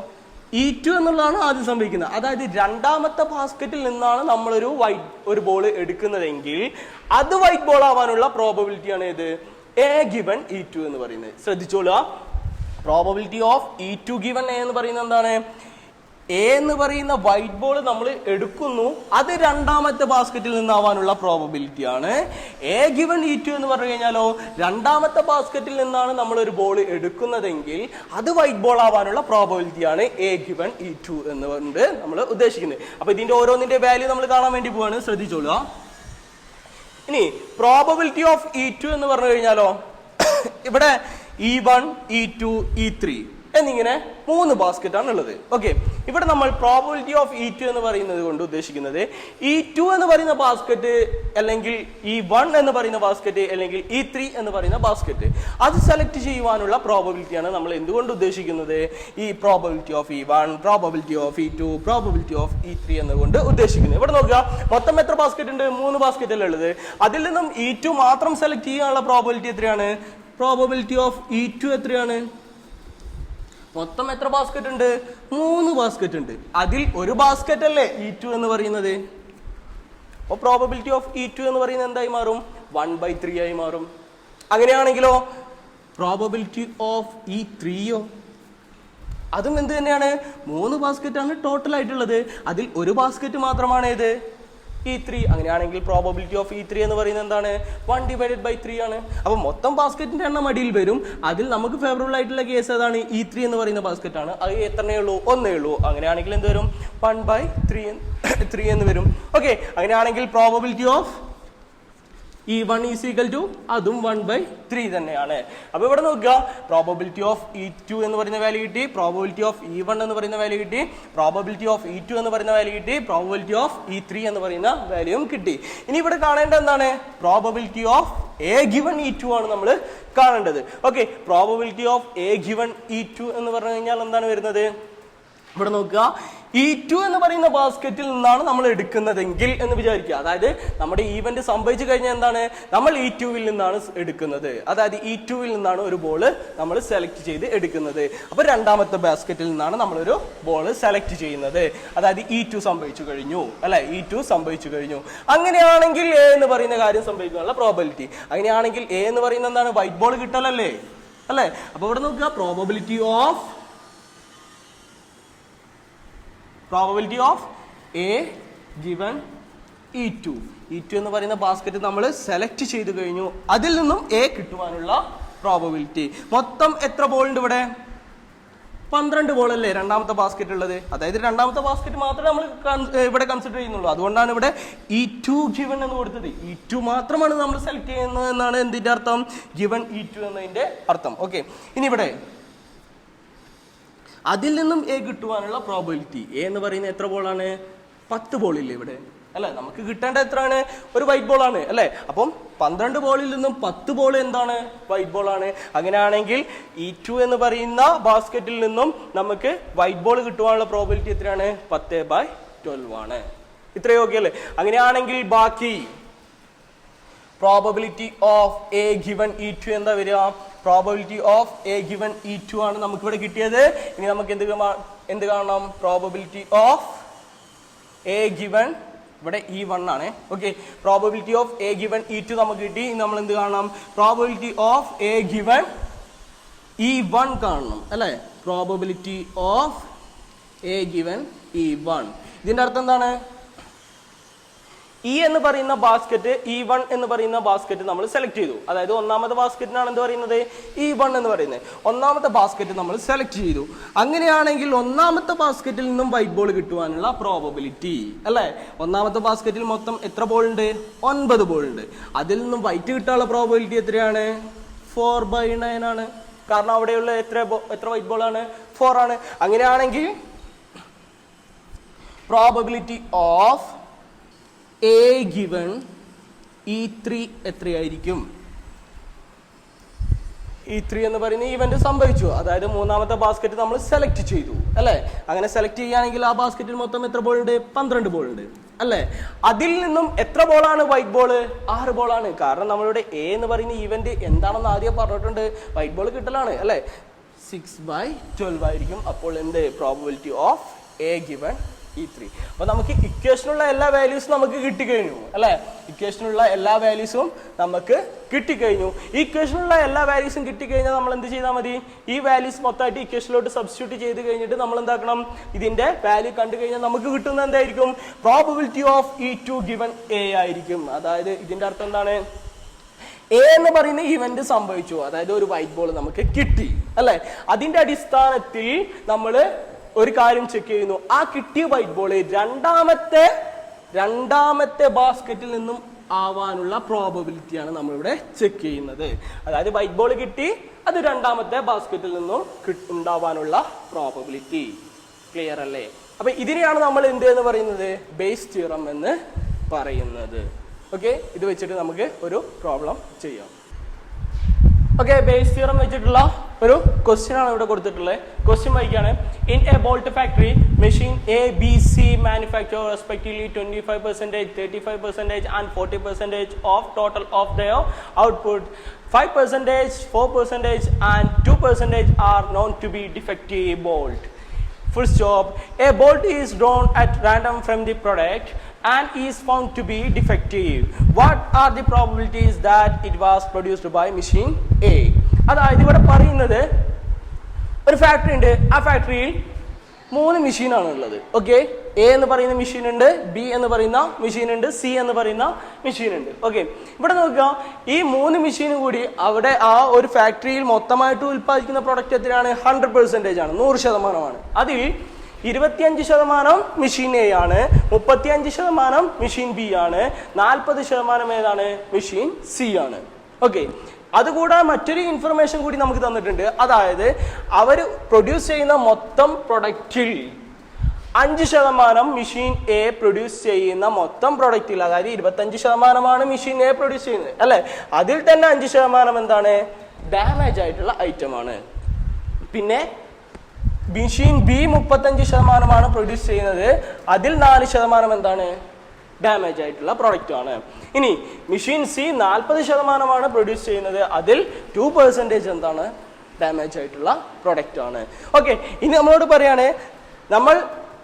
E2 എന്നുള്ളതാണ് ആദ്യം സംഭവിക്കുന്നത്. അതായത് രണ്ടാമത്തെ ബാസ്ക്കറ്റിൽ നിന്നാണ് നമ്മളൊരു ഒരു ബോൾ എടുക്കുന്നതെങ്കിൽ അത് വൈറ്റ് ബോൾ ആവാനുള്ള പ്രോബബിലിറ്റിയാണ് ഇത് എ ഗിവൺ E2 എന്ന് പറയുന്നത്. ശ്രദ്ധിച്ചോളുക, probability of E2 given A എന്ന് പറയുന്നത് എന്താണ്? എ എന്ന് പറയുന്ന വൈറ്റ് ബോൾ നമ്മൾ എടുക്കുന്നു, അത് രണ്ടാമത്തെ ബാസ്ക്കറ്റിൽ നിന്നാവാനുള്ള പ്രോബബിലിറ്റി ആണ്. എ ഗിവൺ E2 എന്ന് പറഞ്ഞു കഴിഞ്ഞാലോ രണ്ടാമത്തെ ബാസ്ക്കറ്റിൽ നിന്നാണ് നമ്മൾ ഒരു ബോൾ എടുക്കുന്നതെങ്കിൽ അത് വൈറ്റ് ബോൾ ആവാനുള്ള പ്രോബബിലിറ്റി ആണ് എ ഗിവൺ E2 എന്നുകൊണ്ട് നമ്മൾ ഉദ്ദേശിക്കുന്നത്. അപ്പൊ ഇതിന്റെ ഓരോന്നിന്റെ വാല്യൂ നമ്മൾ കാണാൻ വേണ്ടി പോവാണ്. ശ്രദ്ധിച്ചോളുക. ഇനി പ്രോബബിലിറ്റി ഓഫ് E2 എന്ന് പറഞ്ഞു കഴിഞ്ഞാലോ ഇവിടെ E1, E2, E3 എന്നിങ്ങനെ 3 ബാസ്ക്കറ്റ് ആണ് ഉള്ളത്. ഓക്കെ, ഇവിടെ നമ്മൾ പ്രോബബിലിറ്റി ഓഫ് E2 എന്ന് പറയുന്നത് കൊണ്ട് ഉദ്ദേശിക്കുന്നത് E2 എന്ന് പറയുന്ന ബാസ്ക്കറ്റ്, അല്ലെങ്കിൽ E1 എന്ന് പറയുന്ന ബാസ്ക്കറ്റ്, അല്ലെങ്കിൽ E3 എന്ന് പറയുന്ന ബാസ്ക്കറ്റ്, അത് സെലക്ട് ചെയ്യുവാനുള്ള പ്രോബബിലിറ്റിയാണ് നമ്മൾ എന്തുകൊണ്ട് ഉദ്ദേശിക്കുന്നത്? ഈ probability of E1, probability of E2, probability of E3 എന്നുകൊണ്ട് ഉദ്ദേശിക്കുന്നത്. ഇവിടെ നോക്കുക, മൊത്തം എത്ര ബാസ്ക്കറ്റ് ഉണ്ട്? 3 ബാസ്ക്കറ്റ് അല്ലേ ഉള്ളത്. അതിൽ നിന്നും E2 മാത്രം സെലക്ട് ചെയ്യാനുള്ള പ്രോബബിലിറ്റി എത്രയാണ്? പ്രോബബിലിറ്റി ഓഫ് E2 എത്രയാണ്? മൊത്തം എത്ര ബാസ്ക്കറ്റ് ഉണ്ട്? 3 ബാസ്ക്കറ്റ് ഉണ്ട്. അതിൽ ഒരു ബാസ്ക്കറ്റ് അല്ലേ E2 എന്ന് പറയുന്നത്. അപ്പോൾ പ്രോബബിലിറ്റി ഓഫ് E2 എന്ന് പറയുന്നത് എന്തായി മാറും? 1/3 ആയി മാറും. അങ്ങനെയാണെങ്കിലോ പ്രോബബിലിറ്റി ഓഫ് E3യോ അതും എന്ത് തന്നെയാണ്? 3 ബാസ്ക്കറ്റ് ആണ് ടോട്ടൽ ആയിട്ടുള്ളത്. അതിൽ ഒരു ബാസ്ക്കറ്റ് മാത്രമാണ് ഏത്? E3. അങ്ങനെയാണെങ്കിൽ പ്രോബബിലിറ്റി ഓഫ് E3 എന്ന് പറയുന്നത് എന്താണ്? 1/3 ആണ്. അപ്പോൾ മൊത്തം ബാസ്ക്കറ്റിന്റെ എണ്ണം അടിയിൽ വരും. അതിൽ നമുക്ക് ഫേവറബിൾ ആയിട്ടുള്ള കേസ് ഏതാണ്? E3 എന്ന് പറയുന്ന ബാസ്ക്കറ്റ് ആണ്. അത് എത്രയേ ഉള്ളൂ? ഒന്നേ ഉള്ളൂ. അങ്ങനെയാണെങ്കിൽ എന്ത് വരും? 1/3 എന്ന് വരും. ഓക്കെ, അങ്ങനെയാണെങ്കിൽ probability of E1 is equal to അതും 1/3 തന്നെയാണ്. അപ്പോൾ ഇവിടെ നോക്കുക, പ്രോബബിലിറ്റി ഓഫ് E2 എന്ന് പറയുന്ന വാല്യൂ കിട്ടി, പ്രോബബിലിറ്റി ഓഫ് E1 എന്ന് പറയുന്ന വാല്യൂ കിട്ടി, പ്രോബബിലിറ്റി ഓഫ് E2 എന്ന് പറയുന്ന വാല്യൂ കിട്ടി, പ്രോബബിലിറ്റി ഓഫ് E3 എന്ന് പറയുന്ന വാല്യൂവും കിട്ടി. ഇനി ഇവിടെ കാണേണ്ടത് എന്താണ്? Probability of A given E2 ആണ് നമ്മൾ കാണേണ്ടത്. Okay, probability of A given E2 എന്ന് പറഞ്ഞു കഴിഞ്ഞാൽ എന്താണ് വരുന്നത്? ഇവിടെ നോക്കുക, E2 എന്ന് പറയുന്ന ബാസ്ക്കറ്റിൽ നിന്നാണ് നമ്മൾ എടുക്കുന്നതെങ്കിൽ എന്ന് വിചാരിക്കുക. അതായത് നമ്മുടെ ഈവന്റ് സംഭവിച്ചു കഴിഞ്ഞാൽ എന്താണ്? നമ്മൾ E2വിൽ നിന്നാണ് എടുക്കുന്നത്. അതായത് E2വിൽ നിന്നാണ് ഒരു ബോള് നമ്മൾ സെലക്ട് ചെയ്ത് എടുക്കുന്നത്. അപ്പൊ രണ്ടാമത്തെ ബാസ്ക്കറ്റിൽ നിന്നാണ് നമ്മളൊരു ബോള് സെലക്ട് ചെയ്യുന്നത്. അതായത് E2 സംഭവിച്ചു കഴിഞ്ഞു അല്ലെ, E2 സംഭവിച്ചു കഴിഞ്ഞു. അങ്ങനെയാണെങ്കിൽ A എന്ന് പറയുന്ന കാര്യം സംഭവിക്കാനുള്ള പ്രോബബിലിറ്റി, അങ്ങനെയാണെങ്കിൽ A എന്ന് പറയുന്നത് എന്താണ്? വൈറ്റ് ബോൾ കിട്ടലല്ലേ അല്ലെ. അപ്പൊ ഇവിടെ നോക്കുക, probability of A given E2 എന്ന് പറയുന്ന ബാസ്ക്കറ്റ് നമ്മൾ സെലക്ട് ചെയ്ത് കഴിഞ്ഞു. അതിൽ നിന്നും A കിട്ടുവാനുള്ള പ്രോബബിലിറ്റി. മൊത്തം എത്ര ബോൾ ഉണ്ട് ഇവിടെ? 12 ബോൾ അല്ലേ രണ്ടാമത്തെ ബാസ്ക്കറ്റ് ഉള്ളത്. അതായത് രണ്ടാമത്തെ ബാസ്ക്കറ്റ് മാത്രമേ നമ്മൾ ഇവിടെ കൺസിഡർ ചെയ്യുന്നുള്ളൂ. അതുകൊണ്ടാണ് ഇവിടെ E2 given എന്ന് കൊടുത്തത്. E2 മാത്രമാണ് നമ്മൾ സെലക്ട് ചെയ്യുന്നത് എന്നാണ് എന്തിന്റെ അർത്ഥം? given E2 എന്നതിന്റെ അർത്ഥം. ഓക്കെ, ഇനി ഇവിടെ അതിൽ നിന്നും A കിട്ടുവാനുള്ള പ്രോബബിലിറ്റി A എന്ന് പറയുന്നത് എത്ര ബോളാണ്? 10 ബോളില്ലേ ഇവിടെ അല്ലെ. നമുക്ക് കിട്ടേണ്ട എത്രയാണ്? ഒരു വൈറ്റ് ബോൾ ആണ് അല്ലെ. അപ്പം 12 ബോളിൽ നിന്നും 10 ബോൾ എന്താണ്? വൈറ്റ് ബോൾ ആണ്. അങ്ങനെയാണെങ്കിൽ E2 എന്ന് പറയുന്ന ബാസ്ക്കറ്റിൽ നിന്നും നമുക്ക് വൈറ്റ് ബോൾ കിട്ടുവാനുള്ള പ്രോബബിലിറ്റി എത്രയാണ്? 10/12 ആണ്. ഇത്രയും ഓക്കെ അല്ലേ. അങ്ങനെയാണെങ്കിൽ ബാക്കി probability of A given E2 എന്താ വരിക? Probability of A given E2 ആണ് നമുക്ക് ഇവിടെ കിട്ടിയത്. ഇനി നമുക്ക് എന്ത് കാണണം? പ്രോബബിലിറ്റി ഓഫ് A given ഇവിടെ E1 ആണ്. Okay, probability of A given E2 നമുക്ക് കിട്ടി. ഇനി നമ്മൾ എന്ത് കാണണം? Probability of A given E1 കാണണം അല്ലെ. Probability of A given E1 ഇതിന്റെ അർത്ഥം എന്താണ്? E എന്ന് പറയുന്ന ബാസ്ക്കറ്റ്, E1 എന്ന് പറയുന്ന ബാസ്ക്കറ്റ് നമ്മൾ സെലക്ട് ചെയ്തു. അതായത് ഒന്നാമത്തെ ബാസ്ക്കറ്റിനാണ് എന്ത് പറയുന്നത്? E1 എന്ന് പറയുന്നത്. ഒന്നാമത്തെ ബാസ്ക്കറ്റ് നമ്മൾ സെലക്ട് ചെയ്തു. അങ്ങനെയാണെങ്കിൽ ഒന്നാമത്തെ ബാസ്ക്കറ്റിൽ നിന്നും വൈറ്റ് ബോൾ കിട്ടുവാനുള്ള പ്രോബബിലിറ്റി അല്ലെ. ഒന്നാമത്തെ ബാസ്ക്കറ്റിൽ മൊത്തം എത്ര ബോൾ ഉണ്ട്? 9 ബോൾ ഉണ്ട്. അതിൽ നിന്നും വൈറ്റ് കിട്ടാനുള്ള പ്രോബബിലിറ്റി എത്രയാണ്? 4/9 ആണ്. കാരണം അവിടെയുള്ള എത്ര വൈറ്റ് ബോൾ ആണ്? 4 ആണ്. അങ്ങനെയാണെങ്കിൽ probability of A given E3 എത്രയായിരിക്കും? E3 എന്ന് പറയുന്ന ഈവന്റ് സംഭവിച്ചു. അതായത് മൂന്നാമത്തെ ബാസ്ക്കറ്റ് നമ്മൾ സെലക്ട് ചെയ്തു അല്ലെ. അങ്ങനെ സെലക്ട് ചെയ്യുകയാണെങ്കിൽ ആ ബാസ്ക്കറ്റിൽ മൊത്തം എത്ര ബോൾ ഉണ്ട്? 12 ബോൾ ഉണ്ട് അല്ലെ. അതിൽ നിന്നും എത്ര ബോളാണ് വൈറ്റ് ബോൾ? 6 ബോളാണ്. കാരണം നമ്മളുടെ A എന്ന് പറയുന്ന ഈവന്റ് എന്താണെന്ന് ആദ്യം പറഞ്ഞിട്ടുണ്ട്, വൈറ്റ് ബോൾ കിട്ടലാണ് അല്ലെ. 6/12 ആയിരിക്കും. അപ്പോൾ എന്ത്? Probability of A given E3. അപ്പൊ നമുക്ക് ഇക്വേഷനുള്ള എല്ലാ വാല്യൂസും നമുക്ക് കിട്ടിക്കഴിഞ്ഞു അല്ലെ. ഇക്വേഷനുള്ള എല്ലാ വാല്യൂസും നമുക്ക് കിട്ടിക്കഴിഞ്ഞു. ഈ ഇക്വേഷനുള്ള എല്ലാ വാല്യൂസും കിട്ടിക്കഴിഞ്ഞാൽ നമ്മൾ എന്ത് ചെയ്താൽ മതി? ഈ വാല്യൂസ് മൊത്തമായിട്ട് ഇക്വേഷനിലോട്ട് സബ്സ്റ്റിറ്റ്യൂട്ട് ചെയ്ത് കഴിഞ്ഞിട്ട് നമ്മൾ എന്താക്കണം? ഇതിന്റെ വാല്യൂ കണ്ടു കഴിഞ്ഞാൽ നമുക്ക് കിട്ടുന്നത് എന്തായിരിക്കും? Probability of E2 given A ആയിരിക്കും. അതായത് ഇതിന്റെ അർത്ഥം എന്താണ്? A എന്ന് പറയുന്ന ഇവന്റ് സംഭവിച്ചു. അതായത് ഒരു വൈറ്റ് ബോൾ നമുക്ക് കിട്ടി അല്ലെ. അതിന്റെ അടിസ്ഥാനത്തിൽ നമ്മൾ ഒരു കാര്യം ചെക്ക് ചെയ്യുന്നു. ആ കിട്ടിയ വൈറ്റ് ബോൾ രണ്ടാമത്തെ ബാസ്ക്കറ്റിൽ നിന്നും ആവാനുള്ള പ്രോബബിലിറ്റിയാണ് നമ്മളിവിടെ ചെക്ക് ചെയ്യുന്നത്. അതായത് വൈറ്റ് ബോൾ കിട്ടി, അത് രണ്ടാമത്തെ ബാസ്ക്കറ്റിൽ നിന്നും ഉണ്ടാവാനുള്ള പ്രോബബിലിറ്റി. ക്ലിയർ അല്ലേ? അപ്പൊ ഇതിനെയാണ് നമ്മൾ എന്ത് എന്ന് പറയുന്നത്? ബേസ് തിയറം എന്ന് പറയുന്നത്. ഓക്കെ, ഇത് വെച്ചിട്ട് നമുക്ക് ഒരു പ്രോബ്ലം ചെയ്യാം. ഓക്കെ, ബേസ് തിയറം വെച്ചിട്ടുള്ള ഒരു ക്വസ്റ്റ്യൻ ആണ് ഇവിടെ കൊടുത്തിട്ടുള്ളത്. ക്വസ്റ്റ്യൻ വായിക്കുകയാണ്. In A bolt factory machine A, B, C manufacture respectively 25%, 35% and 40% of total of their output. 5%, 4%, and 2% are known to be defective bolt. Full stop. A bolt is drawn at random from the product and is found to be defective. What are the probabilities that it was produced by machine A? അതായത് ഇവിടെ പറയുന്നത് ഒരു factory ഉണ്ട്, ആ ഫാക്ടറിയിൽ 3 മെഷീനാണ് ഉള്ളത്. Okay, A എന്ന് പറയുന്ന മെഷീൻ ഉണ്ട്, ബി എന്ന് പറയുന്ന മെഷീൻ ഉണ്ട്, സി എന്ന് പറയുന്ന മെഷീൻ ഉണ്ട്. ഓക്കെ, ഇവിടെ നോക്കുക, ഈ 3 മെഷീനും കൂടി അവിടെ ആ ഒരു ഫാക്ടറിയിൽ മൊത്തമായിട്ട് ഉൽപ്പാദിക്കുന്ന പ്രൊഡക്റ്റ് എത്രയാണ്? 100% ആണ്, 100%. അതിൽ 25% മെഷീൻ എ ആണ്, 35% മെഷീൻ ബി ആണ്, 40% ഏതാണ്? മെഷീൻ സി ആണ്. ഓക്കെ, അതുകൂടാതെ മറ്റൊരു ഇൻഫർമേഷൻ കൂടി നമുക്ക് തന്നിട്ടുണ്ട്. അതായത് അവർ പ്രൊഡ്യൂസ് ചെയ്യുന്ന മൊത്തം പ്രൊഡക്റ്റിൽ 5% മെഷീൻ എ പ്രൊഡ്യൂസ് ചെയ്യുന്ന മൊത്തം പ്രൊഡക്റ്റിൽ, അതായത് 25% മെഷീൻ എ പ്രൊഡ്യൂസ് ചെയ്യുന്നത് അല്ലെ, അതിൽ തന്നെ 5% എന്താണ്? ഡാമേജ് ആയിട്ടുള്ള ഐറ്റം ആണ്. പിന്നെ മെഷീൻ ബി 35% പ്രൊഡ്യൂസ് ചെയ്യുന്നത്, അതിൽ 4% എന്താണ്? ഡാമേജ് ആയിട്ടുള്ള പ്രൊഡക്റ്റ് ആണ്. ഇനി മെഷീൻ സി 40% പ്രൊഡ്യൂസ് ചെയ്യുന്നത്, അതിൽ 2% എന്താണ്? ഡാമേജ് ആയിട്ടുള്ള പ്രൊഡക്റ്റ് ആണ്. ഓക്കെ, ഇനി നമ്മളോട് പറയാണ് നമ്മൾ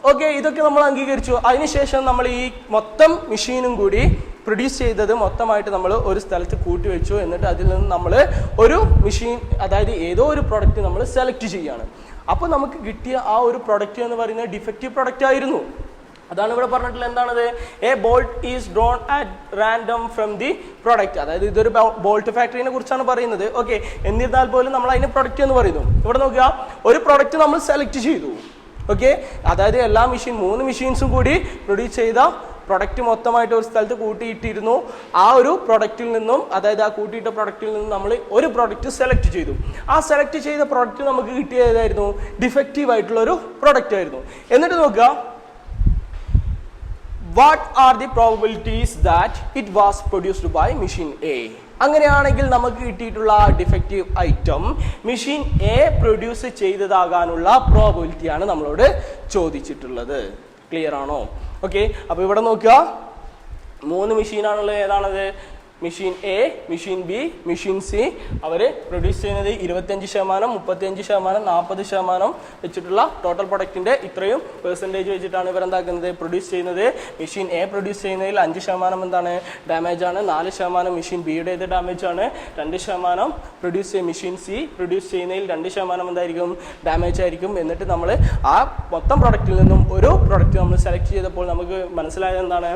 ഓക്കെ ഇതൊക്കെ നമ്മൾ അംഗീകരിച്ചു. അതിനുശേഷം നമ്മൾ ഈ മൊത്തം മെഷീനും കൂടി പ്രൊഡ്യൂസ് ചെയ്തത് മൊത്തമായിട്ട് നമ്മൾ ഒരു സ്ഥലത്ത് കൂട്ടിവെച്ചു. എന്നിട്ട് അതിൽ നിന്ന് നമ്മൾ ഒരു മെഷീൻ, അതായത് ഏതോ ഒരു പ്രൊഡക്റ്റ് നമ്മൾ സെലക്ട് ചെയ്യാണ്. അപ്പോൾ നമുക്ക് കിട്ടിയ ആ ഒരു പ്രൊഡക്റ്റ് എന്ന് പറയുന്നത് ഡിഫക്റ്റീവ് പ്രൊഡക്റ്റ് ആയിരുന്നു. അതാണ് ഇവിടെ പറഞ്ഞിട്ടുള്ളത്. എന്താണത്? A bolt is drawn at random from the product. അതായത് ഇതൊരു ബോൾട്ട് ഫാക്ടറിനെ കുറിച്ചാണ് പറയുന്നത്. ഓക്കെ, എന്നിരുന്നാൽ പോലും നമ്മൾ അതിന് പ്രൊഡക്റ്റ് എന്ന് പറയുന്നു. ഇവിടെ നോക്കുക, ഒരു പ്രൊഡക്റ്റ് നമ്മൾ സെലക്ട് ചെയ്തു. ഓക്കെ, അതായത് എല്ലാ 3 മെഷീൻസും കൂടി പ്രൊഡ്യൂസ് ചെയ്ത പ്രൊഡക്റ്റ് മൊത്തമായിട്ട് ഒരു സ്ഥലത്ത് കൂട്ടിയിട്ടിരുന്നു. ആ ഒരു പ്രൊഡക്റ്റിൽ നിന്നും, അതായത് ആ കൂട്ടിയിട്ട പ്രൊഡക്റ്റിൽ നിന്നും നമ്മൾ ഒരു പ്രൊഡക്റ്റ് സെലക്ട് ചെയ്തു. ആ സെലക്ട് ചെയ്ത പ്രൊഡക്റ്റ് നമുക്ക് കിട്ടിയതായിരുന്നു ഡിഫക്റ്റീവ് ആയിട്ടുള്ള ഒരു പ്രൊഡക്റ്റ് ആയിരുന്നു. എന്നിട്ട് നോക്കുക, what are the probabilities that it was produced by machine A? അങ്ങനെയാണെങ്കിൽ നമുക്ക് കിട്ടിയിട്ടുള്ള defective item machine A produce ചെയ്തതാകാനുള്ള പ്രോബബിലിറ്റിയാണ് നമ്മളോട് ചോദിച്ചിട്ടുള്ളത്. ക്ലിയർ ആണോ? ഓക്കെ, അപ്പോൾ ഇവിടെ നോക്കുക, 3 മെഷീനാണുള്ളത്. ഏതാണത്? Machine A, machine B, machine C. അവർ പ്രൊഡ്യൂസ് ചെയ്യുന്നത് 25%, 35%, 40% വെച്ചിട്ടുള്ള ടോട്ടൽ പ്രൊഡക്റ്റിന്റെ ഇത്രയും പെർസെൻറ്റേജ് വെച്ചിട്ടാണ് ഇവർ എന്താക്കുന്നത്? പ്രൊഡ്യൂസ് ചെയ്യുന്നത്. മെഷീൻ എ പ്രൊഡ്യൂസ് ചെയ്യുന്നതിൽ 5% എന്താണ്? ഡാമേജ് ആണ്. 4% മെഷീൻ ബിയുടേത് ഡാമേജ് ആണ്. 2% പ്രൊഡ്യൂസ് ചെയ്യും മെഷീൻ സി പ്രൊഡ്യൂസ് ചെയ്യുന്നതിൽ 2% എന്തായിരിക്കും? ഡാമേജ് ആയിരിക്കും. എന്നിട്ട് നമ്മൾ ആ മൊത്തം പ്രൊഡക്റ്റിൽ നിന്നും ഒരു പ്രൊഡക്റ്റ് നമ്മൾ സെലക്ട് ചെയ്തപ്പോൾ നമുക്ക് മനസ്സിലായത് എന്താണ്?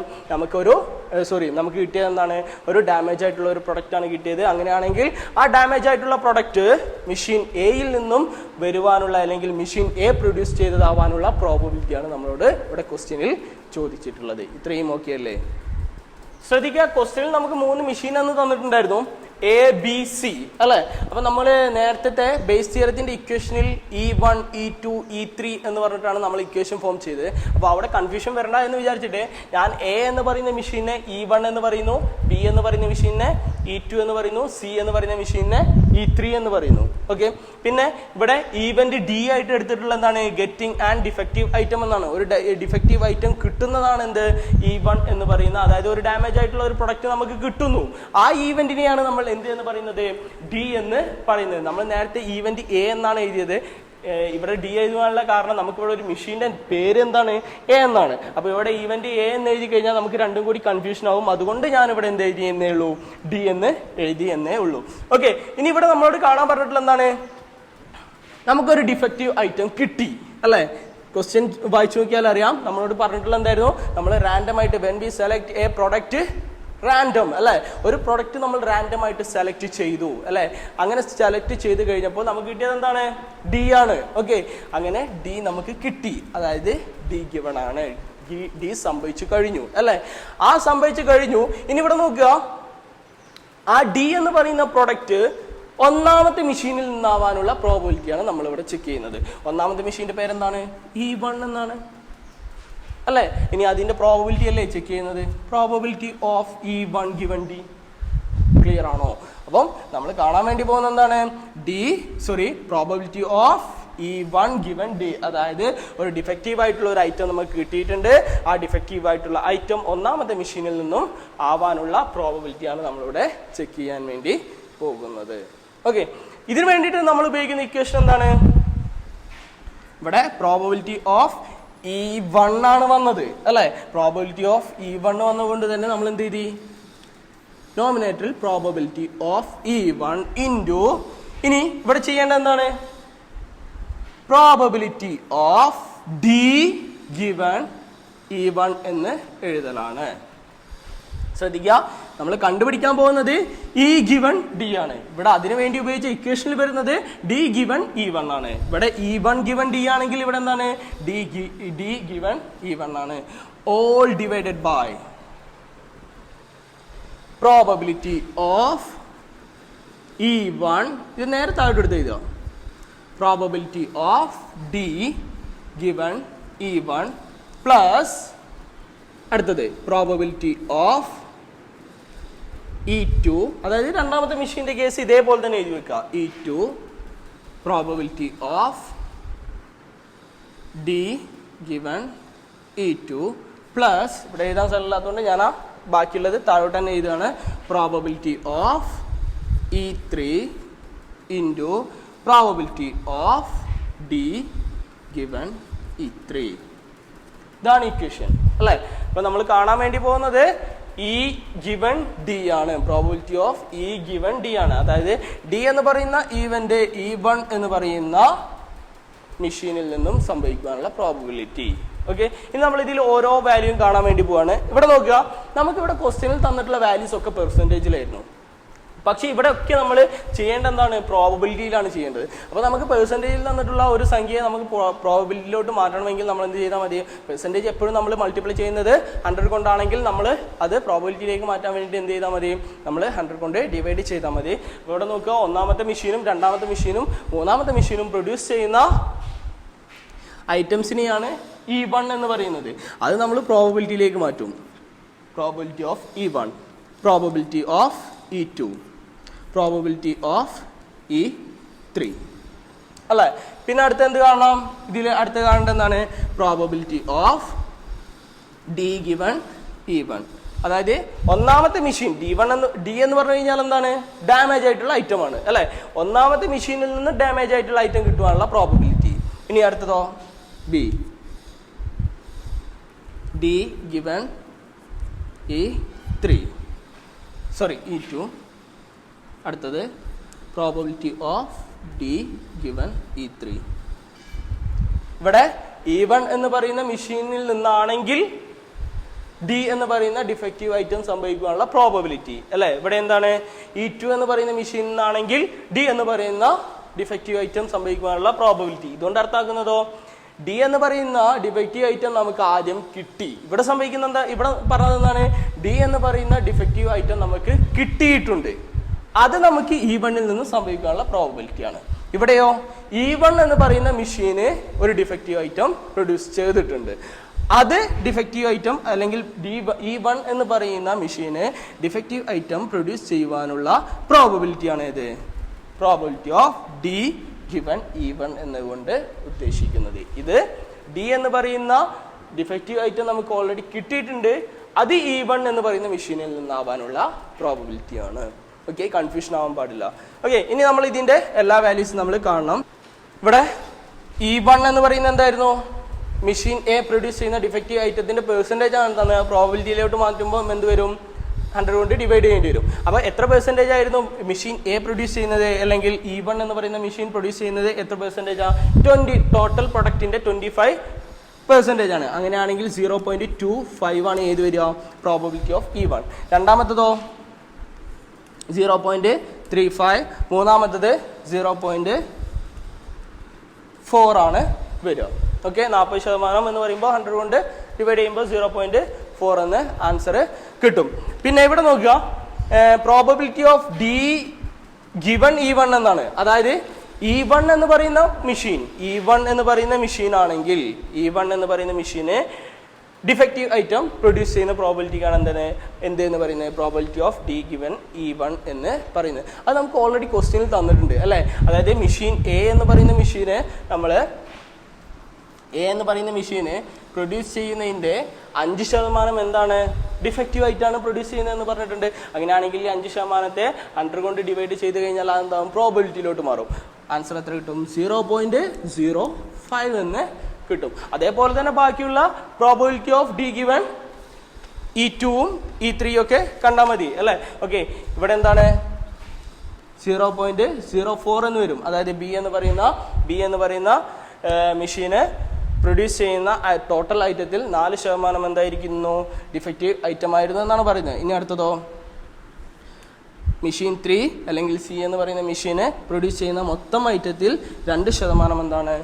നമുക്ക് കിട്ടിയത് എന്താണ്? ഒരു ഡാമേജ് ആയിട്ടുള്ള ഒരു പ്രൊഡക്റ്റ് ആണ് കിട്ടിയത്. അങ്ങനെയാണെങ്കിൽ ആ ഡാമേജ് ആയിട്ടുള്ള പ്രൊഡക്റ്റ് മെഷീൻ എയിൽ നിന്നും വരുവാനുള്ള, അല്ലെങ്കിൽ മെഷീൻ എ പ്രൊഡ്യൂസ് ചെയ്തതാവാനുള്ള പ്രോബബിലിറ്റിയാണ് നമ്മളോട് ഇവിടെ ക്വസ്റ്റ്യനിൽ ചോദിച്ചിട്ടുള്ളത്. ഇത്രയും ഓക്കെ അല്ലേ? ശ്രദ്ധിക്കുക, ക്വസ്റ്റ്യനിൽ നമുക്ക് 3 മെഷീൻ എന്ന് തന്നിട്ടുണ്ടായിരുന്നു, എ ബി സി അല്ലേ. അപ്പൊ നമ്മൾ നേരത്തെ ബേസ് തിയറത്തിന്റെ ഇക്വേഷനിൽ E1 E2 E3 എന്ന് പറഞ്ഞിട്ടാണ് നമ്മൾ ഇക്വേഷൻ ഫോം ചെയ്തത്. അപ്പോൾ അവിടെ കൺഫ്യൂഷൻ വരണ്ട എന്ന് വിചാരിച്ചിട്ട് ഞാൻ എ എന്ന് പറയുന്ന മെഷീനെ E1 എന്ന് പറയുന്നു, ബി എന്ന് പറയുന്ന മെഷീനെ E2 എന്ന് പറയുന്നു, സി എന്ന് പറയുന്ന മെഷീനെ E3 എന്ന് പറയുന്നു. ഓക്കെ, പിന്നെ ഇവിടെ ഈവന്റ് ഡി ആയിട്ട് എടുത്തിട്ടുള്ള എന്താണ്? ഗെറ്റിംഗ് ആൻഡ് ഡിഫക്റ്റീവ് ഐറ്റം എന്നാണ്. ഒരു ഡിഫക്റ്റീവ് ഐറ്റം കിട്ടുന്നതാണ് എന്ത്? E1 എന്ന് പറയുന്ന, അതായത് ഒരു ഡാമേജ് ആയിട്ടുള്ള ഒരു പ്രൊഡക്റ്റ് നമുക്ക് കിട്ടുന്നു. ആ ഈവന്റിനെയാണ് നമ്മൾ എന്ത് എന്ന് പറയുന്നത്? ഡി എന്ന് പറയുന്നത്. നമ്മൾ നേരത്തെ ഈവന്റ് എ എന്നാണ് എഴുതിയത്. ഇവിടെ ഡി എഴുതാനുള്ള കാരണം നമുക്കിവിടെ ഒരു മെഷീന്റെ പേര് എന്താണ്? എ എന്നാണ്. അപ്പൊ ഇവിടെ ഈവന്റ് എ എന്ന് എഴുതി കഴിഞ്ഞാൽ നമുക്ക് രണ്ടും കൂടി കൺഫ്യൂഷൻ ആവും. അതുകൊണ്ട് ഞാൻ ഇവിടെ എന്ത് എഴുതി എന്നേ ഉള്ളൂ? ഡി എന്ന് എഴുതി എന്നേ ഉള്ളൂ. ഓക്കെ, ഇനി ഇവിടെ നമ്മളോട് കാണാൻ പറഞ്ഞിട്ടുള്ള എന്താണ്? നമുക്കൊരു ഡിഫക്റ്റീവ് ഐറ്റം കിട്ടി അല്ലേ? ക്വസ്റ്റ്യൻ വായിച്ചു നോക്കിയാൽ അറിയാം. നമ്മളോട് പറഞ്ഞിട്ടുള്ള എന്തായിരുന്നു? നമ്മൾ റാൻഡം ആയിട്ട് when we select A product random അല്ലെ, ഒരു പ്രൊഡക്റ്റ് നമ്മൾ റാൻഡം ആയിട്ട് സെലക്ട് ചെയ്തു അല്ലെ. അങ്ങനെ സെലക്ട് ചെയ്ത് കഴിഞ്ഞപ്പോൾ നമുക്ക് കിട്ടിയത് എന്താണ്? ഡി ആണ്. ഓക്കെ, അങ്ങനെ ഡി നമുക്ക് കിട്ടി. അതായത് ഡി ഗിവൺ ആണ്. ഡി സംഭവിച്ചു കഴിഞ്ഞു അല്ലെ. ആ സംഭവിച്ചു കഴിഞ്ഞു. ഇനി ഇവിടെ നോക്കുക, ആ ഡി എന്ന് പറയുന്ന പ്രൊഡക്റ്റ് ഒന്നാമത്തെ മെഷീനിൽ നിന്നാവാനുള്ള പ്രോബബിലിറ്റിയാണ് നമ്മളിവിടെ ചെക്ക് ചെയ്യുന്നത്. ഒന്നാമത്തെ മെഷീന്റെ പേരെന്താണ്? E1 എന്നാണ് അല്ലേ. ഇനി അതിന്റെ പ്രോബബിലിറ്റി അല്ലേ ചെക്ക് ചെയ്യുന്നത്? Probability of E1 given D. Clear ആണോ? അപ്പം നമ്മൾ കാണാൻ വേണ്ടി പോകുന്നത് എന്താണ്? Probability of E1 given D. അതായത് ഒരു ഡിഫക്റ്റീവ് ആയിട്ടുള്ള ഒരു ഐറ്റം നമുക്ക് കിട്ടിയിട്ടുണ്ട്. ആ ഡിഫക്റ്റീവ് ആയിട്ടുള്ള ഐറ്റം ഒന്നാമത്തെ മെഷീനിൽ നിന്നും ആവാനുള്ള പ്രോബബിലിറ്റിയാണ് നമ്മളിവിടെ ചെക്ക് ചെയ്യാൻ വേണ്ടി പോകുന്നത്. ഓക്കെ, ഇതിനു വേണ്ടിയിട്ട് നമ്മൾ ഉപയോഗിക്കുന്ന ഇക്വേഷൻ എന്താണ്? ഇവിടെ പ്രോബബിലിറ്റി ഓഫ് E1 ആണ് വന്നത് അല്ലെ. പ്രോബബിലിറ്റി ഓഫ് E1 വന്നുകൊണ്ട് തന്നെ നമ്മൾ എന്ത് ചെയ്തി? നോമിനേറ്ററിൽ പ്രോബബിലിറ്റി ഓഫ് E1 ഇൻറ്റു, ഇനി ഇവിടെ ചെയ്യേണ്ട എന്താണ്? Probability of D given E1 എന്ന് എഴുതലാണ്. ശ്രദ്ധിക്കുക, നമ്മൾ കണ്ടുപിടിക്കാൻ പോകുന്നത് E ഗിവൺ D ആണ്. ഇവിടെ അതിനു വേണ്ടി ഉപയോഗിച്ച ഇക്വേഷനിൽ വരുന്നത് D ഗിവൺ E1 ആണ്. ഇവിടെ E1 ഗിവൺ D ആണെങ്കിൽ ഇവിടെ എന്താണ്? D ഗിവൺ E1 ആണ്. All divided by probability of E1, ഇത് നേരെ താഴോട്ട് എടുത്ത് എഴുതുക. Probability of D given E1 plus അടുത്തത് പ്രോബബിലിറ്റി ഓഫ് E2, അതായത് രണ്ടാമത്തെ മെഷീന്റെ കേസ് ഇതേപോലെ തന്നെ എഴുതി വെക്കുക. E2 probability of D given E2 plus, ഇവിടെ എഴുതാൻ സ്ഥലമില്ലാത്തതുകൊണ്ട് ഞാൻ ആ ബാക്കിയുള്ളത് താഴോട്ട് തന്നെ എഴുതുകയാണ്. Probability of E3 into probability of D given E3. ഇതാണ് ഇക്വേഷൻ അല്ലേ. അപ്പൊ നമ്മൾ കാണാൻ വേണ്ടി പോകുന്നത് E ഗിവൺ D ആണ്. Probability of E given D ആണ്. അതായത് D എന്ന് പറയുന്ന ഈവന്റ് E1 എന്ന് പറയുന്ന മെഷീനിൽ നിന്നും സംഭവിക്കാനുള്ള പ്രോബബിലിറ്റി. ഓക്കെ, ഇനി നമ്മൾ ഇതിൽ ഓരോ വാല്യൂയും കാണാൻ വേണ്ടി പോവാണ്. ഇവിടെ നോക്കുക, നമുക്കിവിടെ ക്വസ്റ്റ്യനിൽ തന്നിട്ടുള്ള വാല്യൂസ് ഒക്കെ പെർസെൻറ്റേജിലായിരുന്നു. പക്ഷെ ഇവിടെ ഒക്കെ നമ്മൾ ചെയ്യേണ്ട എന്താണ്? പ്രോബബിലിറ്റിയിലാണ് ചെയ്യേണ്ടത്. അപ്പോൾ നമുക്ക് പെർസെൻറ്റേജിൽ തന്നിട്ടുള്ള ഒരു സംഖ്യയെ നമുക്ക് പ്രോബബിലിറ്റിയിലോട്ട് മാറ്റണമെങ്കിൽ നമ്മൾ എന്ത് ചെയ്താൽ മതി? പെർസെൻറ്റേജ് എപ്പോഴും നമ്മൾ മൾട്ടിപ്ലൈ ചെയ്യുന്നത് 100 കൊണ്ടാണെങ്കിൽ നമ്മൾ അത് പ്രോബബിലിറ്റിയിലേക്ക് മാറ്റാൻ വേണ്ടിയിട്ട് എന്ത് ചെയ്താൽ മതി? നമ്മൾ 100 കൊണ്ട് ഡിവൈഡ് ചെയ്താൽ മതി. അപ്പോൾ ഇവിടെ നോക്കുക, ഒന്നാമത്തെ മെഷീനും രണ്ടാമത്തെ മെഷീനും മൂന്നാമത്തെ മെഷീനും പ്രൊഡ്യൂസ് ചെയ്യുന്ന ഐറ്റംസിനെയാണ് E1 എന്ന് പറയുന്നത്. അത് നമ്മൾ പ്രോബബിലിറ്റിയിലേക്ക് മാറ്റും. Probability of E1, probability of E2, probability of E3 അല്ലേ. പിന്നെ അടുത്ത എന്ത് കാണണം? ഇതിൽ അടുത്ത കാണേണ്ടത് എന്താണ്? Probability of D given E1. അതായത് ഒന്നാമത്തെ മെഷീൻ D എന്ന് പറഞ്ഞു കഴിഞ്ഞാൽ എന്താണ്? ഡാമേജ് ആയിട്ടുള്ള ഐറ്റം ആണ് അല്ലെ. ഒന്നാമത്തെ മെഷീനിൽ നിന്ന് ഡാമേജ് ആയിട്ടുള്ള ഐറ്റം കിട്ടുവാനുള്ള പ്രോബബിലിറ്റി. ഇനി അടുത്തതോ B, D ഗിവൺ E2. അടുത്തത് probability of D given E3. ഇവിടെ E1 എന്ന് പറയുന്ന മെഷീനിൽ നിന്നാണെങ്കിൽ D എന്ന് പറയുന്ന ഡിഫക്റ്റീവ് ഐറ്റം സംഭവിക്കാനുള്ള പ്രോബബിലിറ്റി അല്ലെ. ഇവിടെ എന്താണ്? E2 എന്ന് പറയുന്ന മെഷീനിൽ നിന്നാണെങ്കിൽ D എന്ന് പറയുന്ന ഡിഫക്റ്റീവ് ഐറ്റം സംഭവിക്കാനുള്ള പ്രോബബിലിറ്റി. ഇതുകൊണ്ട് അർത്ഥാക്കുന്നതോ D എന്ന് പറയുന്ന ഡിഫക്റ്റീവ് ഐറ്റം നമുക്ക് ആദ്യം കിട്ടി. ഇവിടെ സംഭവിക്കുന്ന എന്താ? ഇവിടെ പറഞ്ഞത് എന്താണ്? D എന്ന് പറയുന്ന ഡിഫക്റ്റീവ് ഐറ്റം നമുക്ക് കിട്ടിയിട്ടുണ്ട്. അത് നമുക്ക് E1 നിന്ന് സംഭവിക്കാനുള്ള പ്രോബബിലിറ്റി ആണ്. ഇവിടെയോ E1 എന്ന് പറയുന്ന മെഷീന് ഒരു ഡിഫക്റ്റീവ് ഐറ്റം പ്രൊഡ്യൂസ് ചെയ്തിട്ടുണ്ട്. അത് ഡിഫക്റ്റീവ് ഐറ്റം അല്ലെങ്കിൽ E1 എന്ന് പറയുന്ന മെഷീന് ഡിഫക്റ്റീവ് ഐറ്റം പ്രൊഡ്യൂസ് ചെയ്യുവാനുള്ള പ്രോബബിലിറ്റി ആണ് ഇത്. Probability of D given E1 എന്നുകൊണ്ട് ഉദ്ദേശിക്കുന്നത്. ഇത് D എന്ന് പറയുന്ന ഡിഫക്റ്റീവ് ഐറ്റം നമുക്ക് ഓൾറെഡി കിട്ടിയിട്ടുണ്ട്. അത് E1 എന്ന് പറയുന്ന മെഷീനിൽ നിന്നാവാനുള്ള പ്രോബബിലിറ്റി ആണ്. ഓക്കെ, കൺഫ്യൂഷൻ ആവാൻ പാടില്ല. ഓക്കെ, ഇനി നമ്മൾ ഇതിന്റെ എല്ലാ വാല്യൂസും നമ്മൾ കാണണം. ഇവിടെ E1 എന്ന് പറയുന്നത് എന്തായിരുന്നു? മെഷീൻ എ പ്രൊഡ്യൂസ് ചെയ്യുന്ന ഡിഫക്റ്റീവ് ഐറ്റത്തിന്റെ പെർസെൻറ്റേജ് ആണ് തന്നെ. പ്രോബബിലിറ്റിയിലോട്ട് മാറ്റുമ്പോൾ എന്ത് വരും? 100 കൊണ്ട് ഡിവൈഡ് ചെയ്യേണ്ടി വരും. അപ്പോൾ എത്ര പെർസെൻറ്റേജ് ആയിരുന്നു മെഷീൻ എ പ്രൊഡ്യൂസ് ചെയ്യുന്നത്? അല്ലെങ്കിൽ E1 എന്ന് പറയുന്ന മെഷീൻ പ്രൊഡ്യൂസ് ചെയ്യുന്നത് എത്ര പെർസെൻറ്റേജാണ്? 20. ടോട്ടൽ പ്രൊഡക്റ്റിന്റെ 25% ആണ്. അങ്ങനെയാണെങ്കിൽ 0.25 ആണ് ഏത് വരിക? Probability of E1. രണ്ടാമത്തതോ 0.35. മൂന്നാമത്തത് 0.4 ആണ് വരിക. ഓക്കെ, 40% എന്ന് പറയുമ്പോൾ 100 കൊണ്ട് ഡിവൈഡ് ചെയ്യുമ്പോൾ 0.4 എന്ന് ആൻസർ കിട്ടും. പിന്നെ ഇവിടെ നോക്കുക, probability of D given E1 എന്നാണ്. അതായത് E1 എന്ന് പറയുന്ന മെഷീൻ ആണെങ്കിൽ E1 എന്ന് പറയുന്ന മെഷീന് ഡിഫക്റ്റീവ് ഐറ്റം പ്രൊഡ്യൂസ് ചെയ്യുന്ന പ്രോബബിലിറ്റിക്കാണ് എന്തെന്ന് പറയുന്നത്? Probability of D given E1 എന്ന് പറയുന്നത്. അത് നമുക്ക് ഓൾറെഡി ക്വസ്റ്റ്യനിൽ തന്നിട്ടുണ്ട് അല്ലേ. അതായത് മെഷീൻ എ എന്ന് പറയുന്ന മെഷീന് പ്രൊഡ്യൂസ് ചെയ്യുന്നതിൻ്റെ 5% എന്താണ്? ഡിഫക്റ്റീവ് ആയിട്ടാണ് പ്രൊഡ്യൂസ് ചെയ്യുന്നതെന്ന് പറഞ്ഞിട്ടുണ്ട്. അങ്ങനെയാണെങ്കിൽ 5% 100 കൊണ്ട് ഡിവൈഡ് ചെയ്ത് കഴിഞ്ഞാൽ അതെന്താവും, പ്രോബബിലിറ്റിയിലോട്ട് മാറും. ആൻസർ എത്ര കിട്ടും? 0.05 എന്ന് കിട്ടും. അതേപോലെ തന്നെ ബാക്കിയുള്ള probability of D given E2 E3 ഒക്കെ കണ്ടാൽ മതി അല്ലേ. ഓക്കെ, ഇവിടെ എന്താണ് 0.04 എന്ന് വരും. അതായത് ബി എന്ന് പറയുന്ന മെഷീന് പ്രൊഡ്യൂസ് ചെയ്യുന്ന ടോട്ടൽ ഐറ്റത്തിൽ 4% എന്തായിരിക്കുന്നു, ഡിഫക്റ്റീവ് ഐറ്റം ആയിരുന്നു എന്നാണ് പറയുന്നത്. ഇനി അടുത്തതോ മെഷീൻ 3 അല്ലെങ്കിൽ സി എന്ന് പറയുന്ന മെഷീന് പ്രൊഡ്യൂസ് ചെയ്യുന്ന മൊത്തം ഐറ്റത്തിൽ 2% എന്താണ്,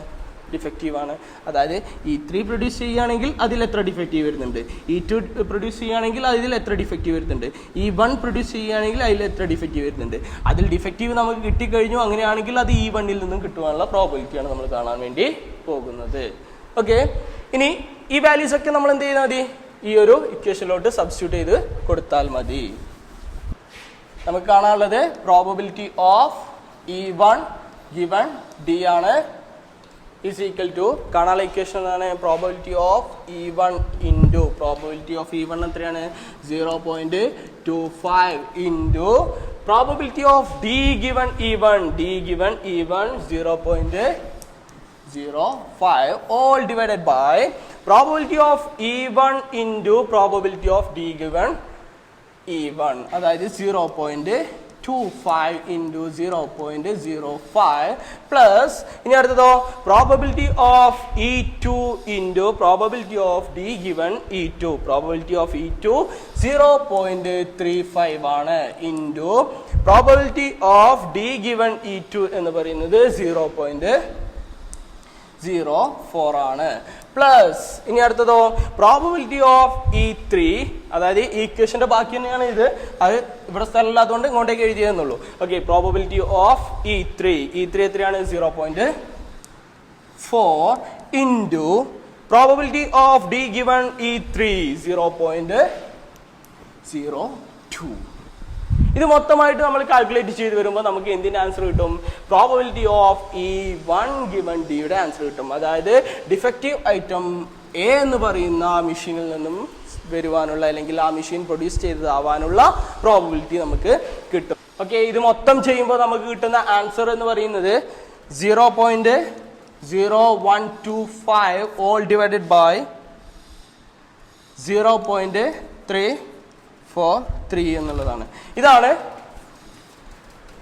ഡിഫക്റ്റീവ് ആണ്. അതായത് E3 പ്രൊഡ്യൂസ് ചെയ്യുകയാണെങ്കിൽ അതിൽ എത്ര ഡിഫക്റ്റീവ് വരുന്നുണ്ട്, E2 പ്രൊഡ്യൂസ് ചെയ്യുകയാണെങ്കിൽ അതിൽ എത്ര ഡിഫക്റ്റീവ് വരുന്നുണ്ട്, E1 പ്രൊഡ്യൂസ് ചെയ്യുകയാണെങ്കിൽ അതിൽ എത്ര ഡിഫക്റ്റീവ് വരുന്നുണ്ട്. അതിൽ ഡിഫക്റ്റീവ് നമുക്ക് കിട്ടിക്കഴിഞ്ഞു. അങ്ങനെയാണെങ്കിൽ അത് E1-ൽ നിന്നും കിട്ടുവാനുള്ള പ്രോബബിലിറ്റിയാണ് നമ്മൾ കാണാൻ വേണ്ടി പോകുന്നത്. ഓക്കെ, ഇനി ഈ വാല്യൂസ് ഒക്കെ നമ്മൾ എന്ത് ചെയ്താൽ മതി, ഈ ഒരു ഇക്വേഷനിലോട്ട് സബ്സ്റ്റിറ്റ്യൂട്ട് ചെയ്ത് കൊടുത്താൽ മതി. നമുക്ക് കാണാനുള്ളത് probability of E1 given D ആണ് is equal to കാണാനുള്ള ഇക്വേഷൻ ആണ് probability of E1 into probability of E1 എത്രയാണ് 0.25 into probability of D given E1 0.05 all divided by probability of E1 into probability of D given E1 അതായത് 0.25 into 0.05 plus ഇനി അടുത്തതോ probability of E2 into probability of D given E2 probability of E2 0.35 ആണ് into probability of D given E2 എന്ന് പറയുന്നത് 0.04 ആണ് plus ഇനി അടുത്തതോ probability of E3 അതായത് ഈ ഇക്വേഷന്റെ ബാക്കി തന്നെയാണ് ഇത്, അത് ഇവിടെ സ്ഥലമില്ലാത്തതുകൊണ്ട് ഇങ്ങോട്ടേക്ക് എഴുതിയെന്നുള്ളൂ. ഓക്കെ, പ്രോബബിലിറ്റി ഓഫ് E3 എത്രയാണ് 0.4 into probability of D given E3 0.02. ഇത് മൊത്തമായിട്ട് നമ്മൾ കാൽക്കുലേറ്റ് ചെയ്ത് വരുമ്പോൾ നമുക്ക് എന്തിന്റെ ആൻസർ കിട്ടും, പ്രോബബിലിറ്റി ഓഫ് E1 ഗിവൺ ഡിയുടെ ആൻസർ കിട്ടും. അതായത് ഡിഫക്റ്റീവ് ഐറ്റം എ എന്ന് പറയുന്ന മെഷീനിൽ നിന്നും വരുവാനുള്ള അല്ലെങ്കിൽ ആ മെഷീൻ പ്രൊഡ്യൂസ് ചെയ്തതാവാനുള്ള പ്രോബബിലിറ്റി നമുക്ക് കിട്ടും. ഓക്കെ, ഇത് മൊത്തം ചെയ്യുമ്പോൾ നമുക്ക് കിട്ടുന്ന ആൻസർ എന്ന് പറയുന്നത് 0.0125 ഓൾ ഡിവൈഡഡ് ബൈ 0.343 എന്നുള്ളതാണ്. ഇതാണ്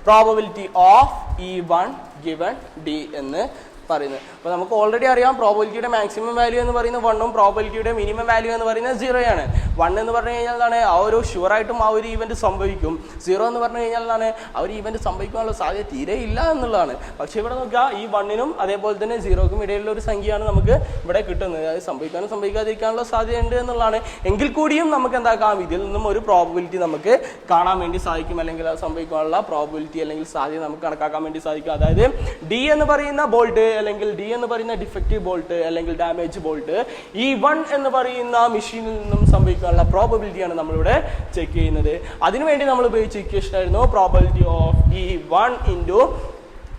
probability of E1 given D എന്ന് പറയുന്നത്. അപ്പോൾ നമുക്ക് ഓൾറെഡി അറിയാം പ്രോബബിലിറ്റിയുടെ മാക്സിമം വാല്യൂ എന്ന് പറയുന്നത് 1ഉം പ്രോബബിലിറ്റിയുടെ മിനിമം വാല്യൂ എന്ന് പറയുന്നത് 0ആണ്. 1 എന്ന് പറഞ്ഞു കഴിഞ്ഞാൽ എന്താണ്, ആ ഒരു ഷുവറായിട്ടും ആ ഒരു ഈവന്റ് സംഭവിക്കും. 0 എന്ന് പറഞ്ഞു കഴിഞ്ഞാൽ എന്താണ്, ആ ഒരു ഈവന്റ് സംഭവിക്കാനുള്ള സാധ്യത തീരെ ഇല്ല എന്നുള്ളതാണ്. പക്ഷേ ഇവിടെ നോക്കുക, ഈ 1നും അതേപോലെ തന്നെ 0ക്കും ഇടയിലുള്ള ഒരു സംഖ്യയാണ് നമുക്ക് ഇവിടെ കിട്ടുന്നത്. അത് സംഭവിക്കാനും സംഭവിക്കാതിരിക്കാനുള്ള സാധ്യതയുണ്ട് എന്നുള്ളതാണ്. എങ്കിൽ കൂടിയും നമുക്ക് എന്താക്കാം, ഇതിൽ നിന്നും ഒരു പ്രോബബിലിറ്റി നമുക്ക് കാണാൻ വേണ്ടി സാധിക്കും, അല്ലെങ്കിൽ അത് സംഭവിക്കാനുള്ള പ്രോബബിലിറ്റി അല്ലെങ്കിൽ സാധ്യത നമുക്ക് കണക്കാക്കാൻ വേണ്ടി സാധിക്കും. അതായത് ഡി എന്ന് പറയുന്ന ബോൾട്ട് അല്ലെങ്കിൽ ഡി എന്ന് പറയുന്ന ഡിഫക്റ്റീവ് ബോൾട്ട് അല്ലെങ്കിൽ ഡാമേജ് ബോൾട്ട് E1 എന്ന് പറയുന്ന മെഷീനിൽ നിന്നും സംഭവിക്കാനുള്ള പ്രോബബിലിറ്റിയാണ് നമ്മളിവിടെ ചെക്ക് ചെയ്യുന്നത്. അതിനുവേണ്ടി നമ്മൾ ഉപയോഗിച്ച ഇക്വേഷൻ ആയിരുന്നു probability of E1 into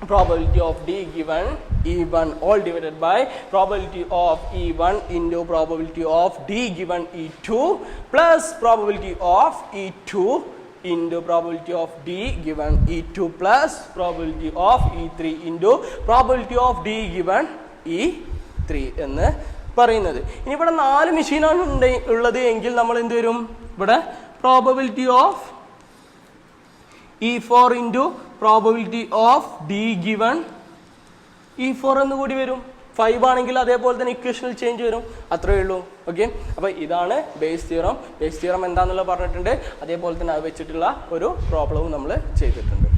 probability of D given E1 all divided by probability of E1 into probability of D given E2 plus probability of E2 into probability of D given E2 plus probability of E3 into probability of D given E3 എന്ന് പറയുന്നത്. ഇനി ഇവിടെ 4 മെഷീനാണ് ഉള്ളത് എങ്കിൽ നമ്മൾ എന്ത് വരും, ഇവിടെ probability of E4 into probability of D given E4 എന്ന് കൂടി വരും. 5 ആണെങ്കിൽ അതേപോലെ തന്നെ ഇക്വേഷനിൽ ചേഞ്ച് വരും, അത്രയേ ഉള്ളൂ. ഓക്കെ, അപ്പോൾ ഇതാണ് ബേസ് തിയറം. ബേസ് തിയറം എന്താണെന്നുള്ളത് പറഞ്ഞിട്ടുണ്ട്. അതേപോലെ തന്നെ അത് വെച്ചിട്ടുള്ള ഒരു പ്രോബ്ലവും നമ്മൾ ചെയ്തിട്ടുണ്ട്.